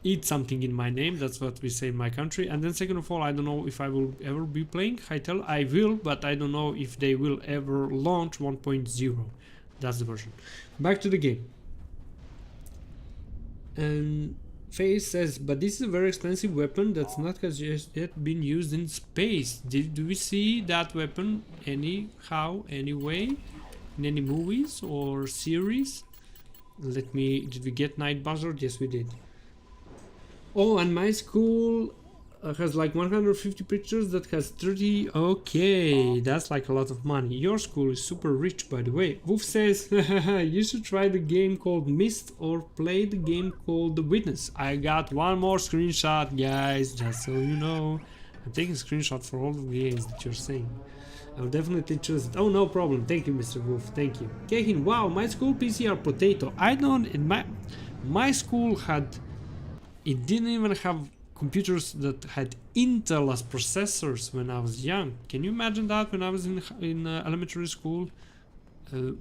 Eat something in my name, that's what we say in my country. And then second of all, I don't know if I will ever be playing Hytel. I will, but I don't know if they will ever launch 1.0. That's the version. Back to the game. And Face says, but this is a very expensive weapon that's not has yet been used in space. Do we see that weapon anyhow, anyway? In any movies or series? Did we get Night Buzzard? Yes, we did. Oh, and my school has like 150 pictures that has 30. Okay, that's like a lot of money. Your school is super rich, by the way. Wolf says, you should try the game called Myst or play the game called The Witness. I got one more screenshot, guys, just so you know. I'm taking a screenshot for all the games that you're saying. I'll definitely choose it. Oh, no problem. Thank you, Mr. Wolf. Thank you. Kehin, wow, my school PC are potato. I don't... My school had... It didn't even have computers that had Intel as processors when I was young. Can you imagine that when I was in elementary school?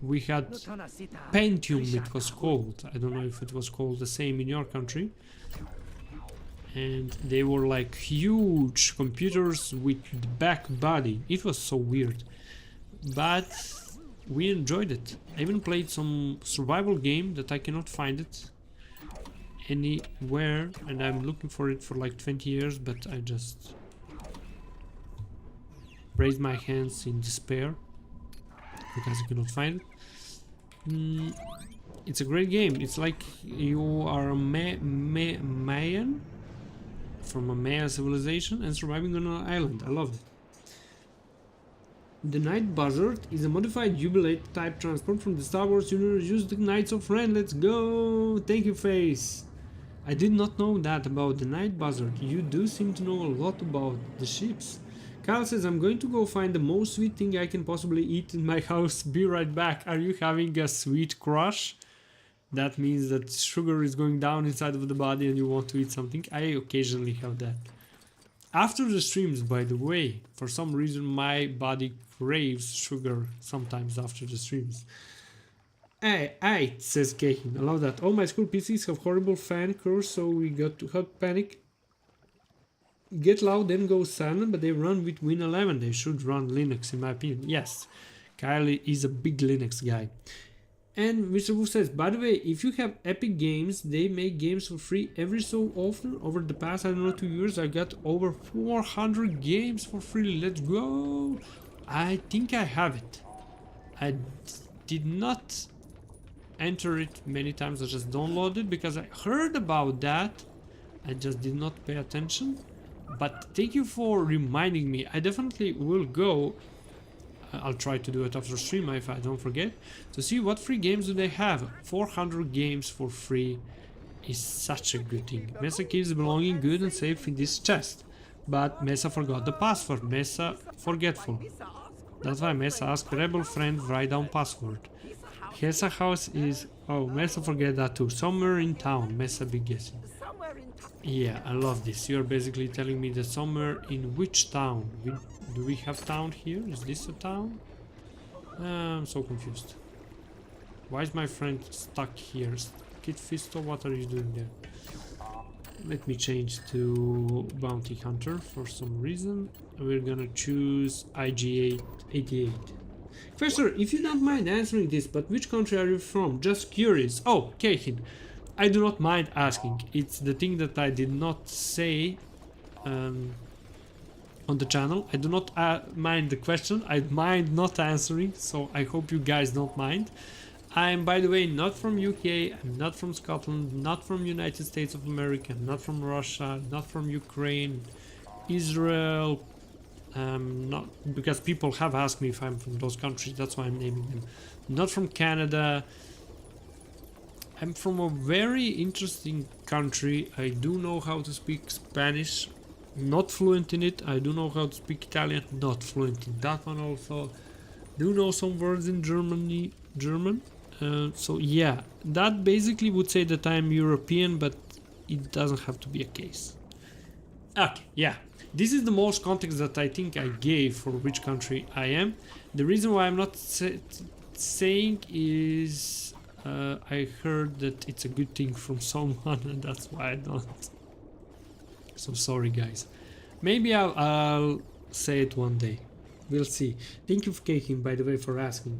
We had Pentium, it was called. I don't know if it was called the same in your country. And they were like huge computers with the back body. It was so weird, but we enjoyed it. I even played some survival game that I cannot find it anywhere, and I'm looking for it for like 20 years, but I just raised my hands in despair because I cannot find it. It's a great game. It's like you are a Mayan from a Maya civilization and surviving on an island. I love it. The Night Buzzard is a modified Jubilate type transport from the Star Wars universe. Use the Knights of Ren. Let's go! Thank you, Face. I did not know that about the Night Buzzard. You do seem to know a lot about the ships. Kyle says, I'm going to go find the most sweet thing I can possibly eat in my house. Be right back. Are you having a sweet crush? That means that sugar is going down inside of the body and you want to eat something. I occasionally have that. After the streams, by the way, for some reason my body craves sugar sometimes after the streams. Hey, says Kehin. I love that. All my school PCs have horrible fan curves, so we got to hot panic. Get loud, then go silent, but they run with Win 11. They should run Linux, in my opinion. Yes, Kylie is a big Linux guy. And Mr. Wu says, by the way, if you have Epic Games, they make games for free every so often. Over the past, I don't know, 2 years, I got over 400 games for free. Let's go! I think I have it. I did not enter it many times. I just downloaded it because I heard about that. I just did not pay attention. But thank you for reminding me. I definitely will go. I'll try to do it after stream if I don't forget, to see what free games do they have. 400 games for free is such a good thing. Mesa keeps belonging good and safe in this chest, but Mesa forgot the password. Mesa forgetful. That's why Mesa asked rebel friend write down password. Mesa house is... oh, Mesa forget that too. Somewhere in town. Mesa be guessing. Yeah, I love this. You're basically telling me that somewhere in which town? Do we have town here? Is this a town? I'm so confused. Why is my friend stuck here? Kid Fisto, what are you doing there? Let me change to Bounty Hunter for some reason. We're gonna choose IG-88. Professor, if you don't mind answering this, but which country are you from? Just curious. Oh, Kehin. I do not mind asking. It's the thing that I did not say on the channel. I do not mind the question. I mind not answering, so I hope you guys don't mind. I'm, by the way, not from UK, I'm not from Scotland, not from United States of America, not from Russia, not from Ukraine, Israel, not because people have asked me if I'm from those countries, that's why I'm naming them. Not from Canada. I'm from a very interesting country. I do know how to speak Spanish, not fluent in it. I do know how to speak Italian, not fluent in that one also. Do know some words in German. So yeah, that basically would say that I'm European, but it doesn't have to be a case. Okay, yeah. This is the most context that I think I gave for which country I am. The reason why I'm not saying is I heard that it's a good thing from someone, and that's why I don't. So sorry, guys. Maybe I'll say it one day. We'll see. Thank you, Kekin, by the way, for asking.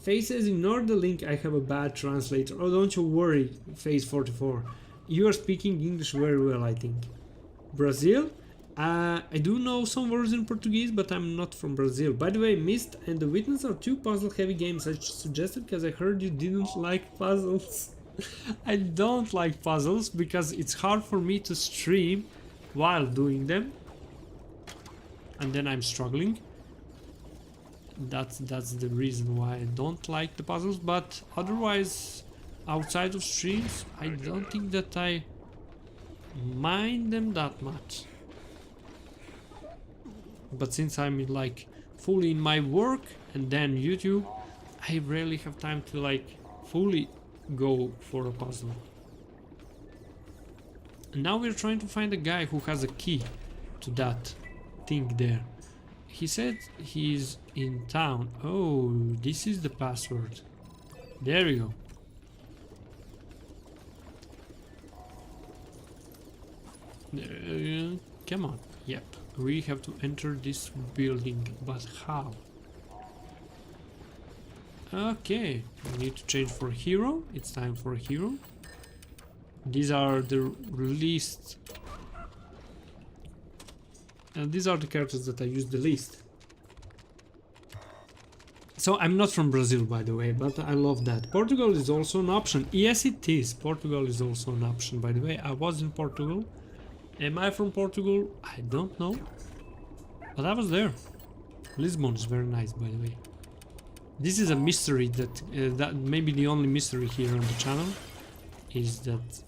Face says, ignore the link, I have a bad translator. Oh, don't you worry, Face44. You are speaking English very well, I think. Brazil? I do know some words in Portuguese, but I'm not from Brazil. By the way, Myst and The Witness are two puzzle-heavy games I suggested because I heard you didn't like puzzles. I don't like puzzles because it's hard for me to stream while doing them. And then I'm struggling. That's the reason why I don't like the puzzles, but otherwise, outside of streams, I don't think that I mind them that much. But since I'm like fully in my work and then YouTube, I rarely have time to like fully go for a puzzle. And now we're trying to find a guy who has a key to that thing there. He said he's in town. Oh, this is the password. There we go. Come on. Yep. We have to enter this building, but how? Okay. We need to change for a hero. It's time for a hero. These are the least... and these are the characters that I use the least. So I'm not from Brazil, by the way, but I love that. Portugal is also an option. Yes, it is. Portugal is also an option, by the way. I was in Portugal. Am I from Portugal? I don't know. But I was there. Lisbon is very nice, by the way. This is a mystery that maybe the only mystery here on the channel is that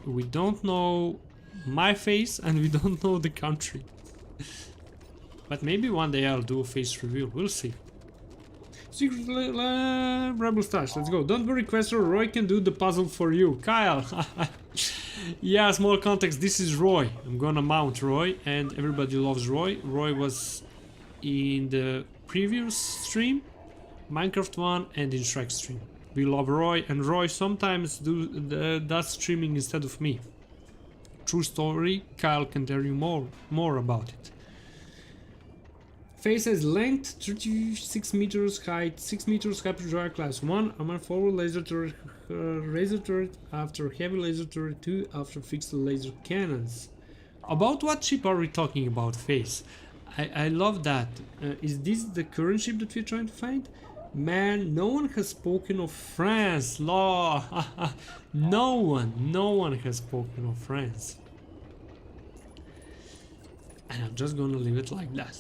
we don't know my face and we don't know the country. But maybe one day I'll do a face reveal. We'll see. Secret Rebel Stash, let's go. Don't worry, Questor, Roy can do the puzzle for you. Kyle! Yeah, small context, this is Roy. I'm gonna mount Roy, and everybody loves Roy. Roy was in the previous stream, Minecraft one, and in Shrek stream. We love Roy, and Roy sometimes does streaming instead of me. True story, Kyle can tell you more about it. Face has length 36 meters, height 6 meters, hyperdrive class 1, armor forward laser turret, razor turret after heavy laser turret 2 after fixed laser cannons. About what ship are we talking about, Face? I love that. Is this the current ship that we're trying to find? Man, no one has spoken of France, law. No one has spoken of France. And I'm just gonna leave it like that.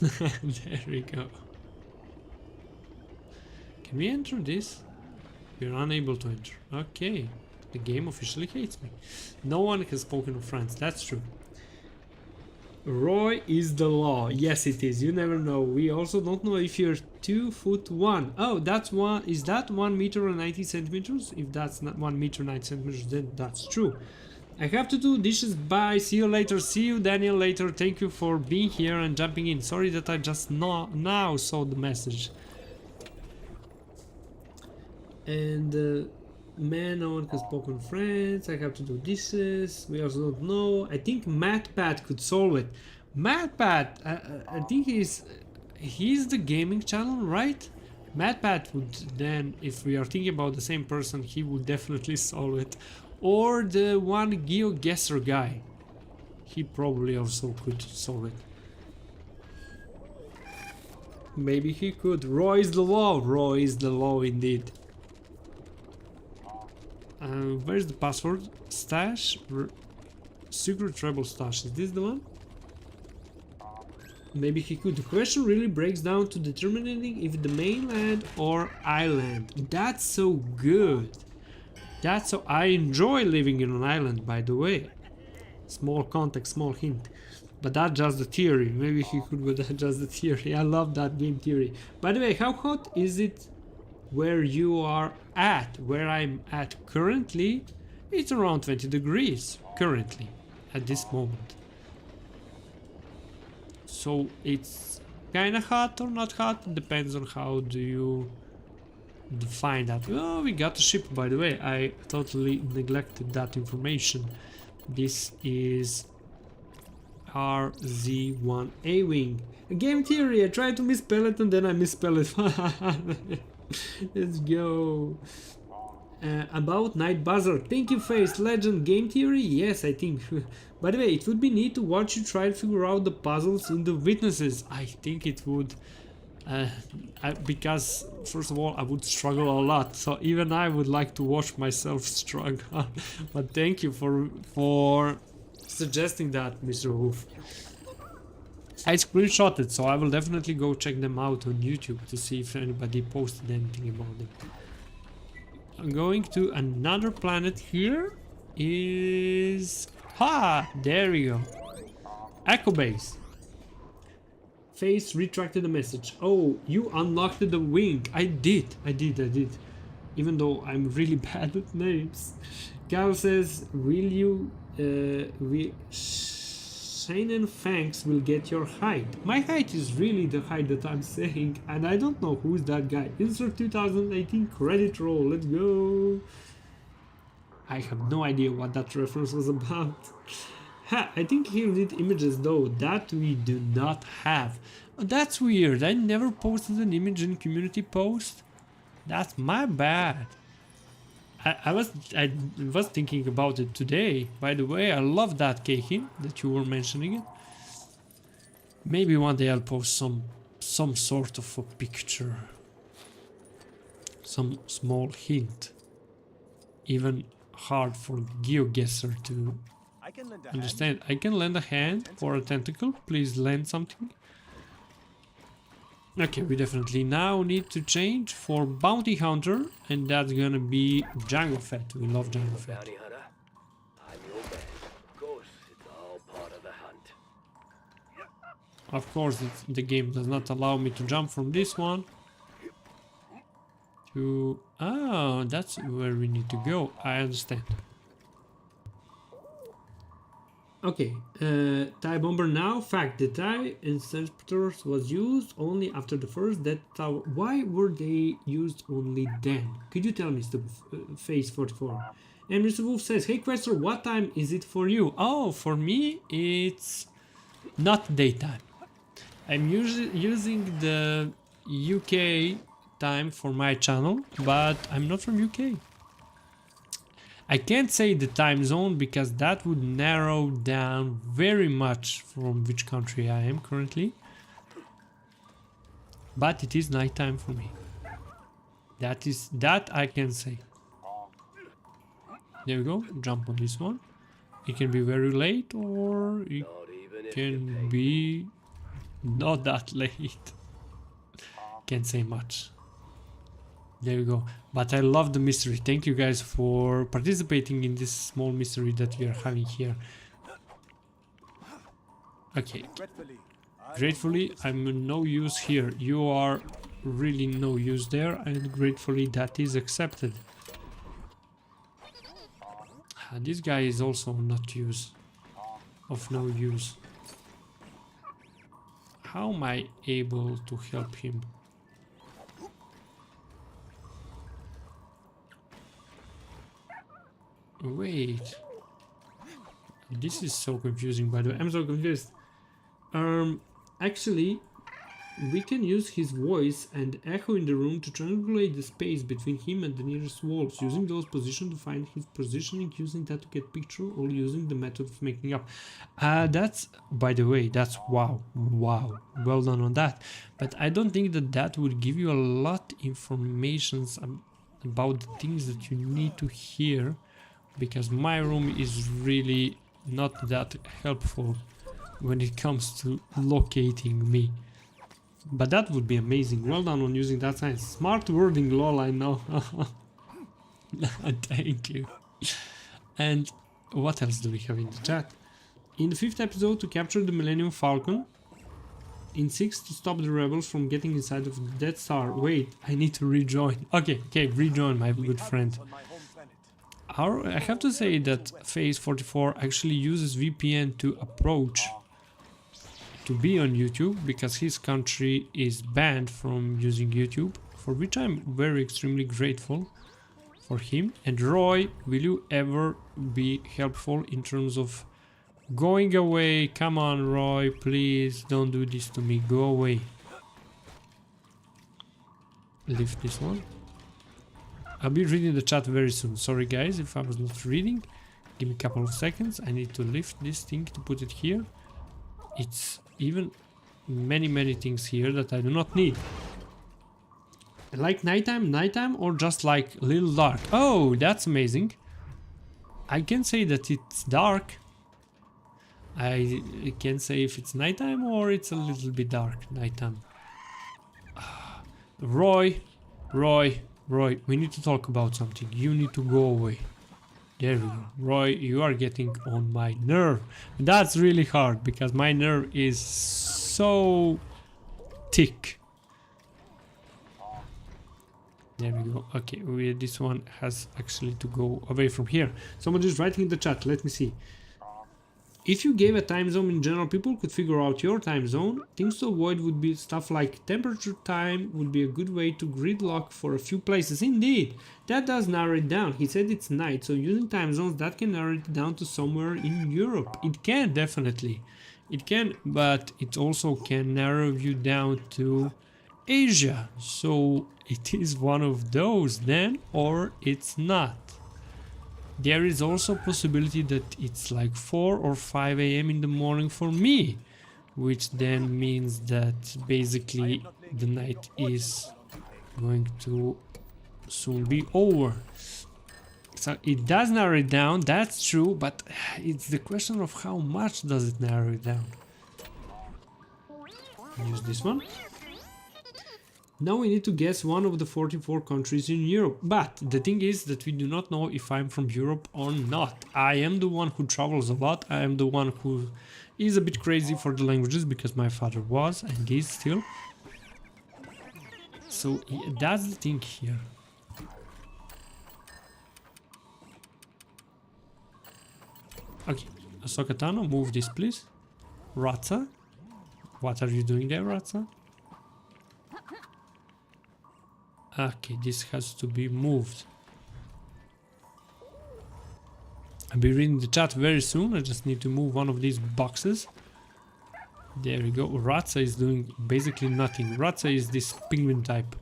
There we go. Can we enter this? We're unable to enter. Okay. The game officially hates me. No one has spoken of France, that's true. Roy is the law. Yes, it is. You never know. We also don't know if you're 2'1". Oh, that's one. Is that 1 meter and 90 centimeters? If that's not 1 meter 90 centimeters, then that's true. I have to do dishes. Bye. See you later. See you, Daniel, later. Thank you for being here and jumping in. Sorry that I just now saw the message. And man, no one has spoken French. I have to do dishes. We also don't know. I think MatPat could solve it. MatPat, I think he's the gaming channel, right? MatPat would then, if we are thinking about the same person, he would definitely solve it. Or the one GeoGuessr guy. He probably also could solve it. Maybe he could. Roy is the law. Roy is the law indeed. Where's the password? Stash? Secret Rebel Stash. Is this the one? Maybe he could. The question really breaks down to determining if the mainland or island. That's so good. That's so. I enjoy living in an island, by the way. Small context, small hint. But that's just the theory. Maybe he could, but that's just the theory. I love that game theory. By the way, how hot is it where you are at? Where I'm at currently, it's around 20 degrees currently at this moment. So it's kind of hot or not hot. It depends on how do you define that. Oh, we got a ship, by the way. I totally neglected that information. This is RZ1A wing. A game theory. I tried to misspell it and then I misspell it. Let's go. About Night Buzzard. Thank you, Face. Legend. Game theory? Yes, I think. By the way, it would be neat to watch you try to figure out the puzzles in the witnesses. I think it would. Because, first of all, I would struggle a lot. So even I would like to watch myself struggle. But thank you for suggesting that, Mr. Hoof. I screenshot it, so I will definitely go check them out on YouTube to see if anybody posted anything about them. I'm going to another planet here. Is... Ha! There we go. Echo Base. Face retracted the message. Oh, you unlocked the wing. I did. Even though I'm really bad at names. Gal says, will you... Shane and Fangs will get your height. My height is really the height that I'm saying, and I don't know who's that guy. Insert 2018 credit roll. Let's go. I have no idea what that reference was about. Ha, I think he did images though. That we do not have. That's weird. I never posted an image in community post. That's my bad. I was thinking about it today. By the way, I love that Keihin that you were mentioning it. Maybe one day I'll post some sort of a picture some small hint. Even hard for GeoGuessr to I can lend a understand. I can lend a hand or a tentacle. Please lend something. Okay, we definitely now need to change for Bounty Hunter, and that's gonna be Jango Fett. We love Jango Fett. Bounty hunter, I'm your man. Of course, it's all part of the hunt. Of course, the game does not allow me to jump from this one to... Oh, that's where we need to go. I understand. Okay, TIE Bomber now. Fact, the TIE Interceptors was used only after the first Death Tower. Why were they used only then? Could you tell me, Mr. Phase 44? And Mr. Wolf says, hey Quester, what time is it for you? Oh, for me, it's not daytime. I'm using the UK time for my channel, but I'm not from UK. I can't say the time zone because that would narrow down very much from which country I am currently. But it is nighttime for me. That I can say. There we go. Jump on this one. It can be very late or it can be not that late. Can't say much. There we go. But I love the mystery. Thank you guys for participating in this small mystery that we are having here. Okay. Gratefully, I'm no use here. You are really no use there, and gratefully that is accepted. This guy is also not use. Of no use. How am I able to help him? Wait. This is so confusing, by the way. I'm so confused. Actually, we can use his voice and echo in the room to triangulate the space between him and the nearest walls, using those positions to find his positioning, using that to get picture, or using the method of making up. That's, by the way, that's wow. Well done on that. But I don't think that that would give you a lot information about the things that you need to hear, because my room is really not that helpful when it comes to locating me. But that would be amazing. Well done on using that science. Smart wording, lol, I know. Thank you. And what else do we have in the chat? In the 5th episode, to capture the Millennium Falcon. In 6th, to stop the rebels from getting inside of the Death Star. Wait, I need to rejoin. Okay, rejoin, my good friend. I have to say that Phase 44 actually uses VPN to approach to be on YouTube, because his country is banned from using YouTube, for which I'm very extremely grateful for him. And Roy, will you ever be helpful in terms of going away? Come on, Roy, please don't do this to me. Go away. Lift this one. I'll be reading the chat very soon. Sorry guys if I was not reading. Give me a couple of seconds. I need to lift this thing to put it here. It's even many things here that I do not need. Like nighttime, or just like little dark? Oh, that's amazing. I can say that it's dark. I can say if it's nighttime or it's a little bit dark nighttime. Roy, we need to talk about something. You need to go away. There we go. Roy, you are getting on my nerve. That's really hard because my nerve is so thick. There we go. Okay, this one has actually to go away from here. Someone is writing in the chat. Let me see. If you gave a time zone in general, people could figure out your time zone. Things to avoid would be stuff like temperature time would be a good way to gridlock for a few places. Indeed, that does narrow it down. He said it's night, so using time zones, that can narrow it down to somewhere in Europe. It can, definitely. It can, but it also can narrow you down to Asia. So it is one of those then, or it's not. There is also a possibility that it's like 4 or 5 a.m. in the morning for me, which then means that basically the night is going to soon be over. So it does narrow it down, that's true, but it's the question of how much does it narrow it down. Use this one. Now we need to guess one of the 44 countries in Europe, but the thing is that we do not know if I'm from Europe or not. I am the one who travels a lot, I am the one who is a bit crazy for the languages because my father was and is still. So yeah, that's the thing here. Okay, Ahsoka Tano, move this please. Ratza, what are you doing there, Ratza? Okay, this has to be moved. I'll be reading the chat very soon, I just need to move one of these boxes. There we go, Ratza is doing basically nothing. Ratza is this penguin type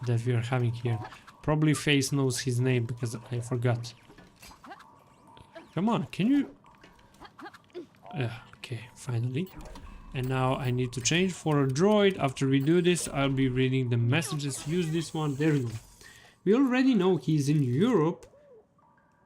that we are having here. Probably Face knows his name because I forgot. Come on, can you... okay, finally. And now I need to change for a droid. After we do this, I'll be reading the messages. Use this one. There we go. We already know he's in Europe.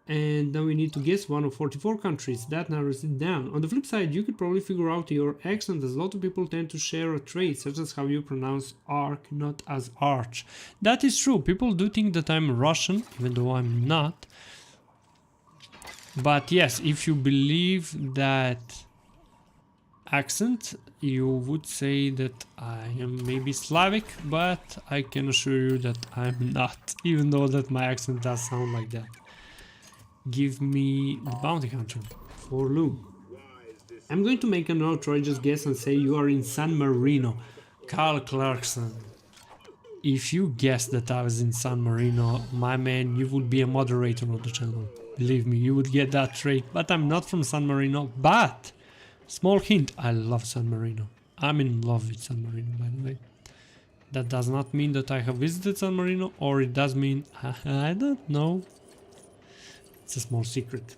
And now we need to guess one of 44 countries. That narrows it down. On the flip side, you could probably figure out your accent, as a lot of people tend to share a trait, such as how you pronounce arc, not as arch. That is true. People do think that I'm Russian, even though I'm not. But yes, if you believe that accent, you would say that I am maybe Slavic, but I can assure you that I'm not, even though that my accent does sound like that. Give me the bounty hunter for Lou. I'm going to make an outrageous guess and say you are in San Marino. Carl Clarkson. If you guessed that I was in San Marino, my man, you would be a moderator on the channel. Believe me, you would get that trait. But I'm not from San Marino. But, small hint, I love San Marino. I'm in love with San Marino, by the way. That does not mean that I have visited San Marino, or it does mean, I don't know. It's a small secret.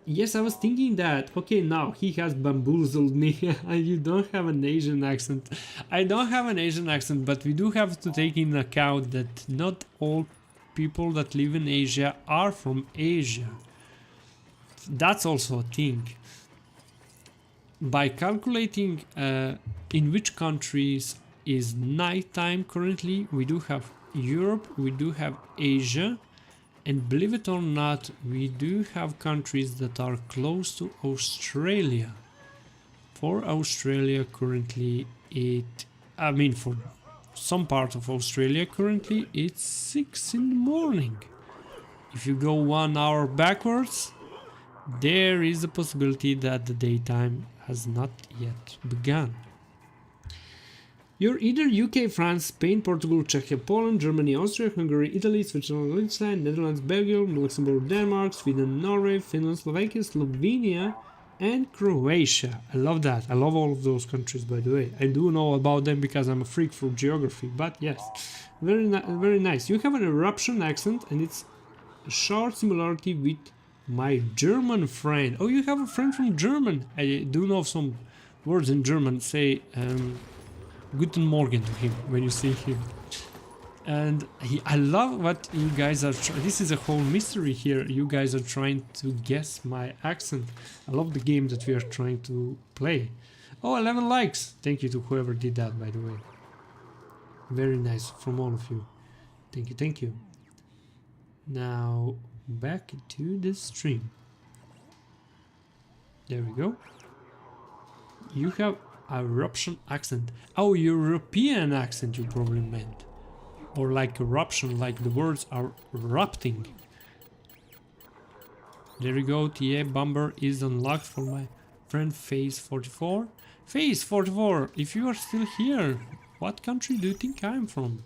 Yes, I was thinking that. Okay, now he has bamboozled me. You don't have an Asian accent. I don't have an Asian accent, but we do have to take into account that not all people that live in Asia are from Asia. That's also a thing. By calculating in which countries is nighttime currently, we do have Europe, we do have Asia. And believe it or not, we do have countries that are close to Australia. For Australia currently for some part of Australia currently it's 6 in the morning. If you go 1 hour backwards, there is a possibility that the daytime has not yet begun. You're either UK, France, Spain, Portugal, Czechia, Poland, Germany, Austria, Hungary, Italy, Switzerland, Liechtenstein, Netherlands, Belgium, Luxembourg, Denmark, Sweden, Norway, Finland, Slovakia, Slovenia, and Croatia. I love that. I love all of those countries, by the way. I do know about them because I'm a freak for geography, but yes, very nice. You have an eruption accent, and it's a short similarity with my German friend. Oh, you have a friend from German. I do know some words in German. Say, Guten Morgen to him when you see him. And I love what you guys are this is a whole mystery here. You guys are trying to guess my accent. I love the game that we are trying to play. Oh, 11 likes. Thank you to whoever did that, by the way. Very nice from all of you. Thank you, thank you. Now back to the stream. There we go. You have eruption accent. Oh, European accent you probably meant. Or like eruption, like the words are erupting. There we go, TA Bomber is unlocked for my friend Phase44. Phase44, if you are still here, what country do you think I'm from?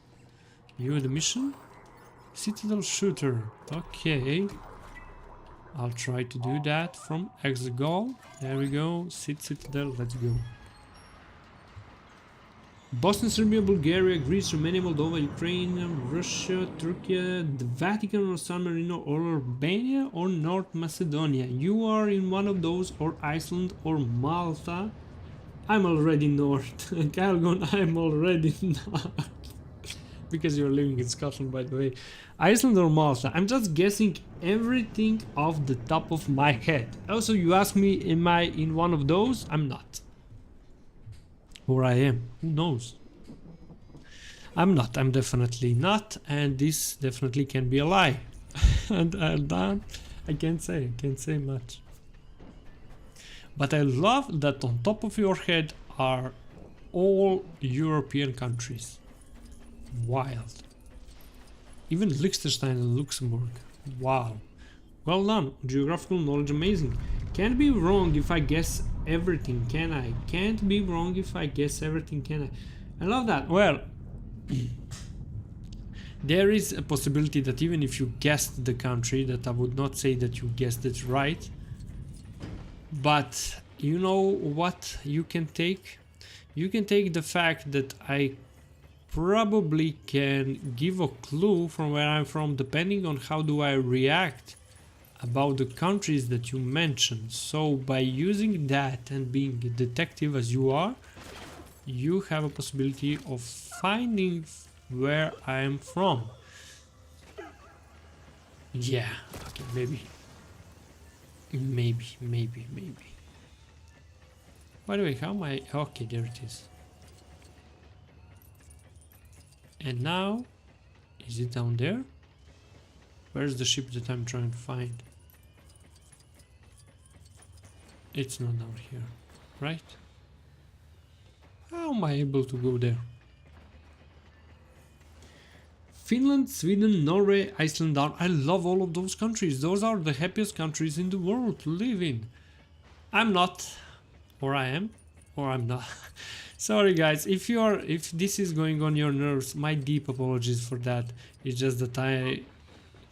You the mission? Citadel Shooter, okay. I'll try to do that from Exegol. There we go, Citadel, let's go. Bosnia, Serbia, Bulgaria, Greece, Romania, Moldova, Ukraine, Russia, Turkey, the Vatican or San Marino or Albania or North Macedonia. You are in one of those, or Iceland or Malta. I'm already north. Calgon, I'm already north. because you're living in Scotland, by the way. Iceland or Malta? I'm just guessing everything off the top of my head. Also, you ask me, am I in one of those? I'm not. Or I am. Who knows? I'm not. I'm definitely not. And this definitely can be a lie. And I can't say much. But I love that on top of your head are all European countries. Wild. Even Liechtenstein and Luxembourg. Wow. Well done. Geographical knowledge amazing. Can't be wrong if I guess everything, can I? Can't be wrong if I guess everything, can I? I love that. Well, there is a possibility that even if you guessed the country, that I would not say that you guessed it right. But you know what you can take? You can take the fact that I probably can give a clue from where I'm from depending on how do I react about the countries that you mentioned. So by using that and being a detective as you are, you have a possibility of finding where I am from. Yeah, okay, maybe. By the way, how am I? Okay, there it is. And now, is it down there? Where's the ship that I'm trying to find? It's not down here, right? How am I able to go there? Finland, Sweden, Norway, Iceland. I love all of those countries. Those are the happiest countries in the world to live in. I'm not, or I am, or I'm not. Sorry guys, if this is going on your nerves, my deep apologies for that. It's just that I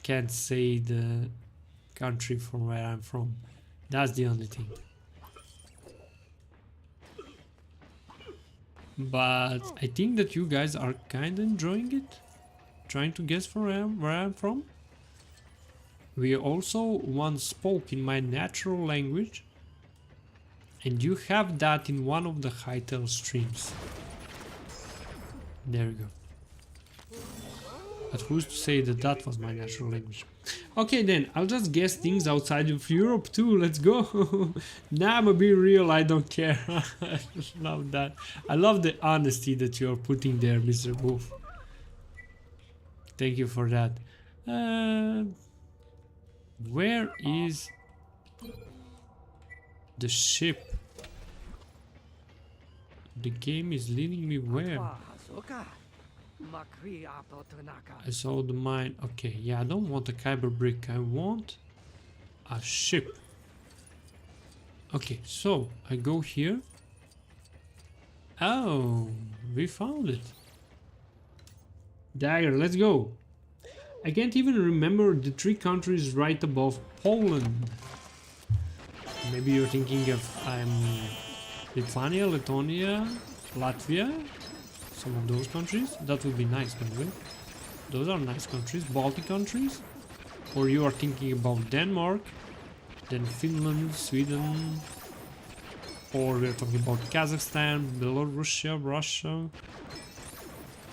can't say the country from where I'm from. That's the only thing. But I think that you guys are kind of enjoying it. Trying to guess where I'm from. We also once spoke in my natural language. And you have that in one of the Hytale streams. There we go. But who's to say that that was my natural language? Okay then, I'll just guess things outside of Europe too, let's go! Nah, I'ma be real, I don't care. I love that. I love the honesty that you're putting there, Mr. Wolf. Thank you for that. Where is the ship? The game is leading me where? I saw the mine. Okay, yeah, I don't want a kyber brick. I want a ship. Okay, so I go here. Oh, we found it. Dagger, let's go. I can't even remember the 3 countries right above Poland. Maybe you're thinking of Lithuania, Lithuania, Latvia, some of those countries. That would be nice, by the way. Those are nice countries, Baltic countries. Or you are thinking about Denmark, then Finland, Sweden, or we're talking about Kazakhstan, Belarus, Russia.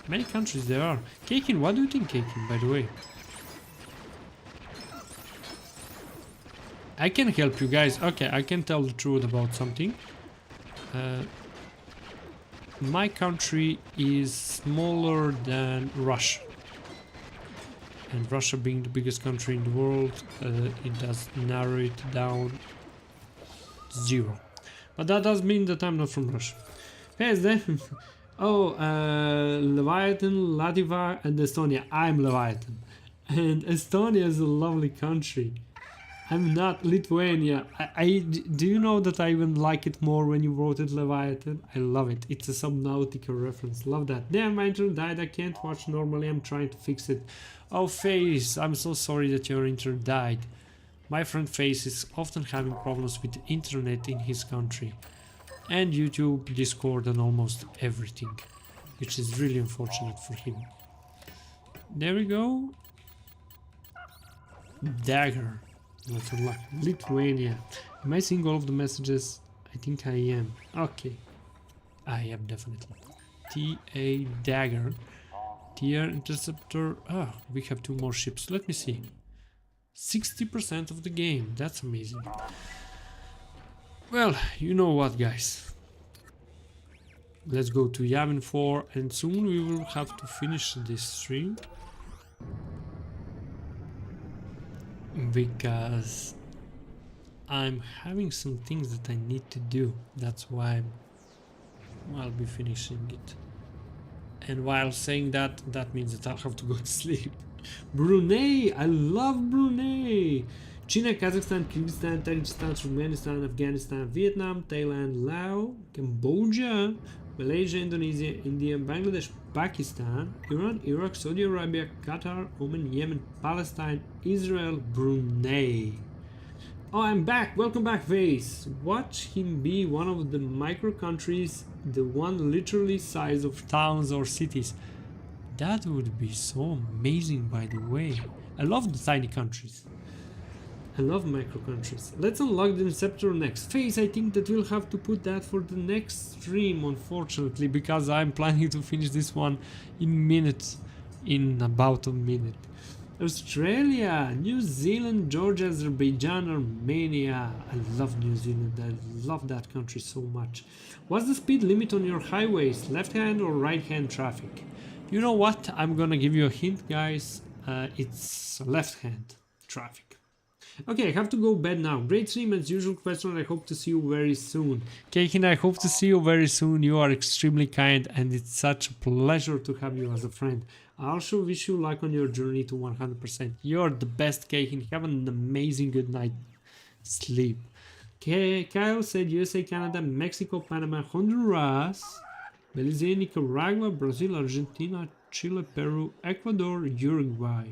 Many countries there are. Kakin, what do you think, Kakin, by the way? I can help you guys. Okay, I can tell the truth about something. My country is smaller than Russia. And Russia being the biggest country in the world, it does narrow it down 0. But that does mean that I'm not from Russia. Yes, then. Oh, Leviathan, Latvia, and Estonia. I'm Leviathan. And Estonia is a lovely country. I'm not Lithuania. Do you know that I even like it more when you wrote it Leviathan? I love it. It's a Subnautica reference. Love that. Damn, my internet died. I can't watch normally. I'm trying to fix it. Oh, Face, I'm so sorry that your internet died. My friend Face is often having problems with the internet in his country. And YouTube, Discord, and almost everything. Which is really unfortunate for him. There we go. Dagger. Lots of luck. Lithuania. Am I seeing all of the messages? I think I am. Okay. I am definitely. TA Dagger. Tier interceptor. Ah, we have 2 more ships. Let me see. 60% of the game. That's amazing. Well, you know what, guys. Let's go to Yavin 4 and soon we will have to finish this stream. Because I'm having some things that I need to do. That's why I'll be finishing it. And while saying that, that means that I'll have to go to sleep. Brunei! I love Brunei! China, Kazakhstan, Kyrgyzstan, Tajikistan, Turkmenistan, Afghanistan, Vietnam, Thailand, Laos, Cambodia, Malaysia, Indonesia, India, Bangladesh, Pakistan, Iran, Iraq, Saudi Arabia, Qatar, Oman, Yemen, Palestine, Israel, Brunei. Oh, I'm back! Welcome back, Vase! Watch him be one of the micro countries, the one literally size of towns or cities. That would be so amazing, by the way. I love the tiny countries. I love micro countries. Let's unlock the Inceptor next. Phase, I think that we'll have to put that for the next stream, unfortunately, because I'm planning to finish this one in minutes. In about a minute. Australia, New Zealand, Georgia, Azerbaijan, Armenia. I love New Zealand. I love that country so much. What's the speed limit on your highways? Left hand or right hand traffic? You know what? I'm gonna give you a hint, guys. It's left hand traffic. Okay, I have to go bed now. Great stream as usual, question. I hope to see you very soon. Keikin, I hope to see you very soon. You are extremely kind and it's such a pleasure to have you as a friend. I also wish you luck on your journey to 100%. You're the best, Keikin. Have an amazing good night. Sleep. Kyle said USA, Canada, Mexico, Panama, Honduras, Belize, Nicaragua, Brazil, Argentina, Chile, Peru, Ecuador, Uruguay.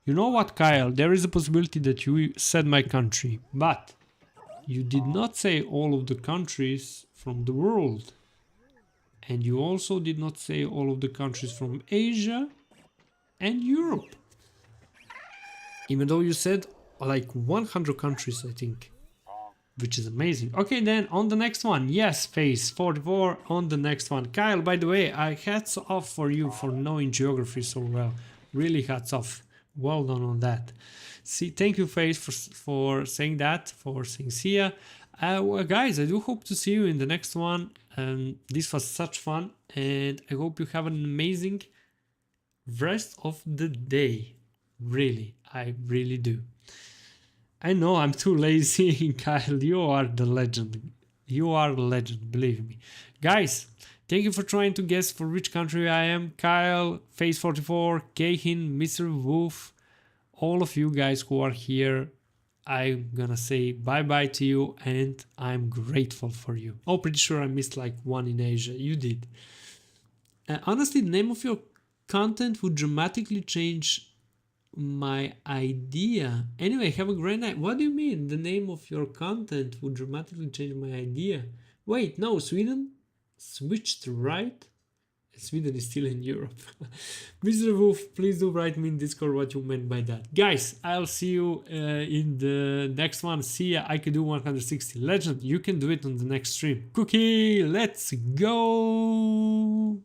You know what, Kyle? There is a possibility that you said my country, but you did not say all of the countries from the world. And you also did not say all of the countries from Asia and Europe. Even though you said like 100 countries, I think. Which is amazing. Okay, then on the next one. Yes, Phase 44 on the next one. Kyle, by the way, I hats off for you for knowing geography so well. Really hats off. Well done on that. See, thank you, Phase, for saying that, for saying see ya. Well, guys, I do hope to see you in the next one. This was such fun, and I hope you have an amazing rest of the day. Really, I really do. I know I'm too lazy, Kyle. You are the legend. You are a legend, believe me. Guys, thank you for trying to guess for which country I am. Kyle, Phase44, Keihin, Mr. Wolf, all of you guys who are here. I'm gonna say bye-bye to you and I'm grateful for you. Oh, pretty sure I missed like one in Asia. You did. Honestly, the name of your content would dramatically change my idea. Anyway, have a great night. What do you mean? The name of your content would dramatically change my idea? Wait, no, Sweden switched right? Sweden is still in Europe. Mr. Wolf, please do write me in Discord what you meant by that. Guys, I'll see you in the next one. See ya. I can do 160. Legend, you can do it on the next stream. Cookie, let's go!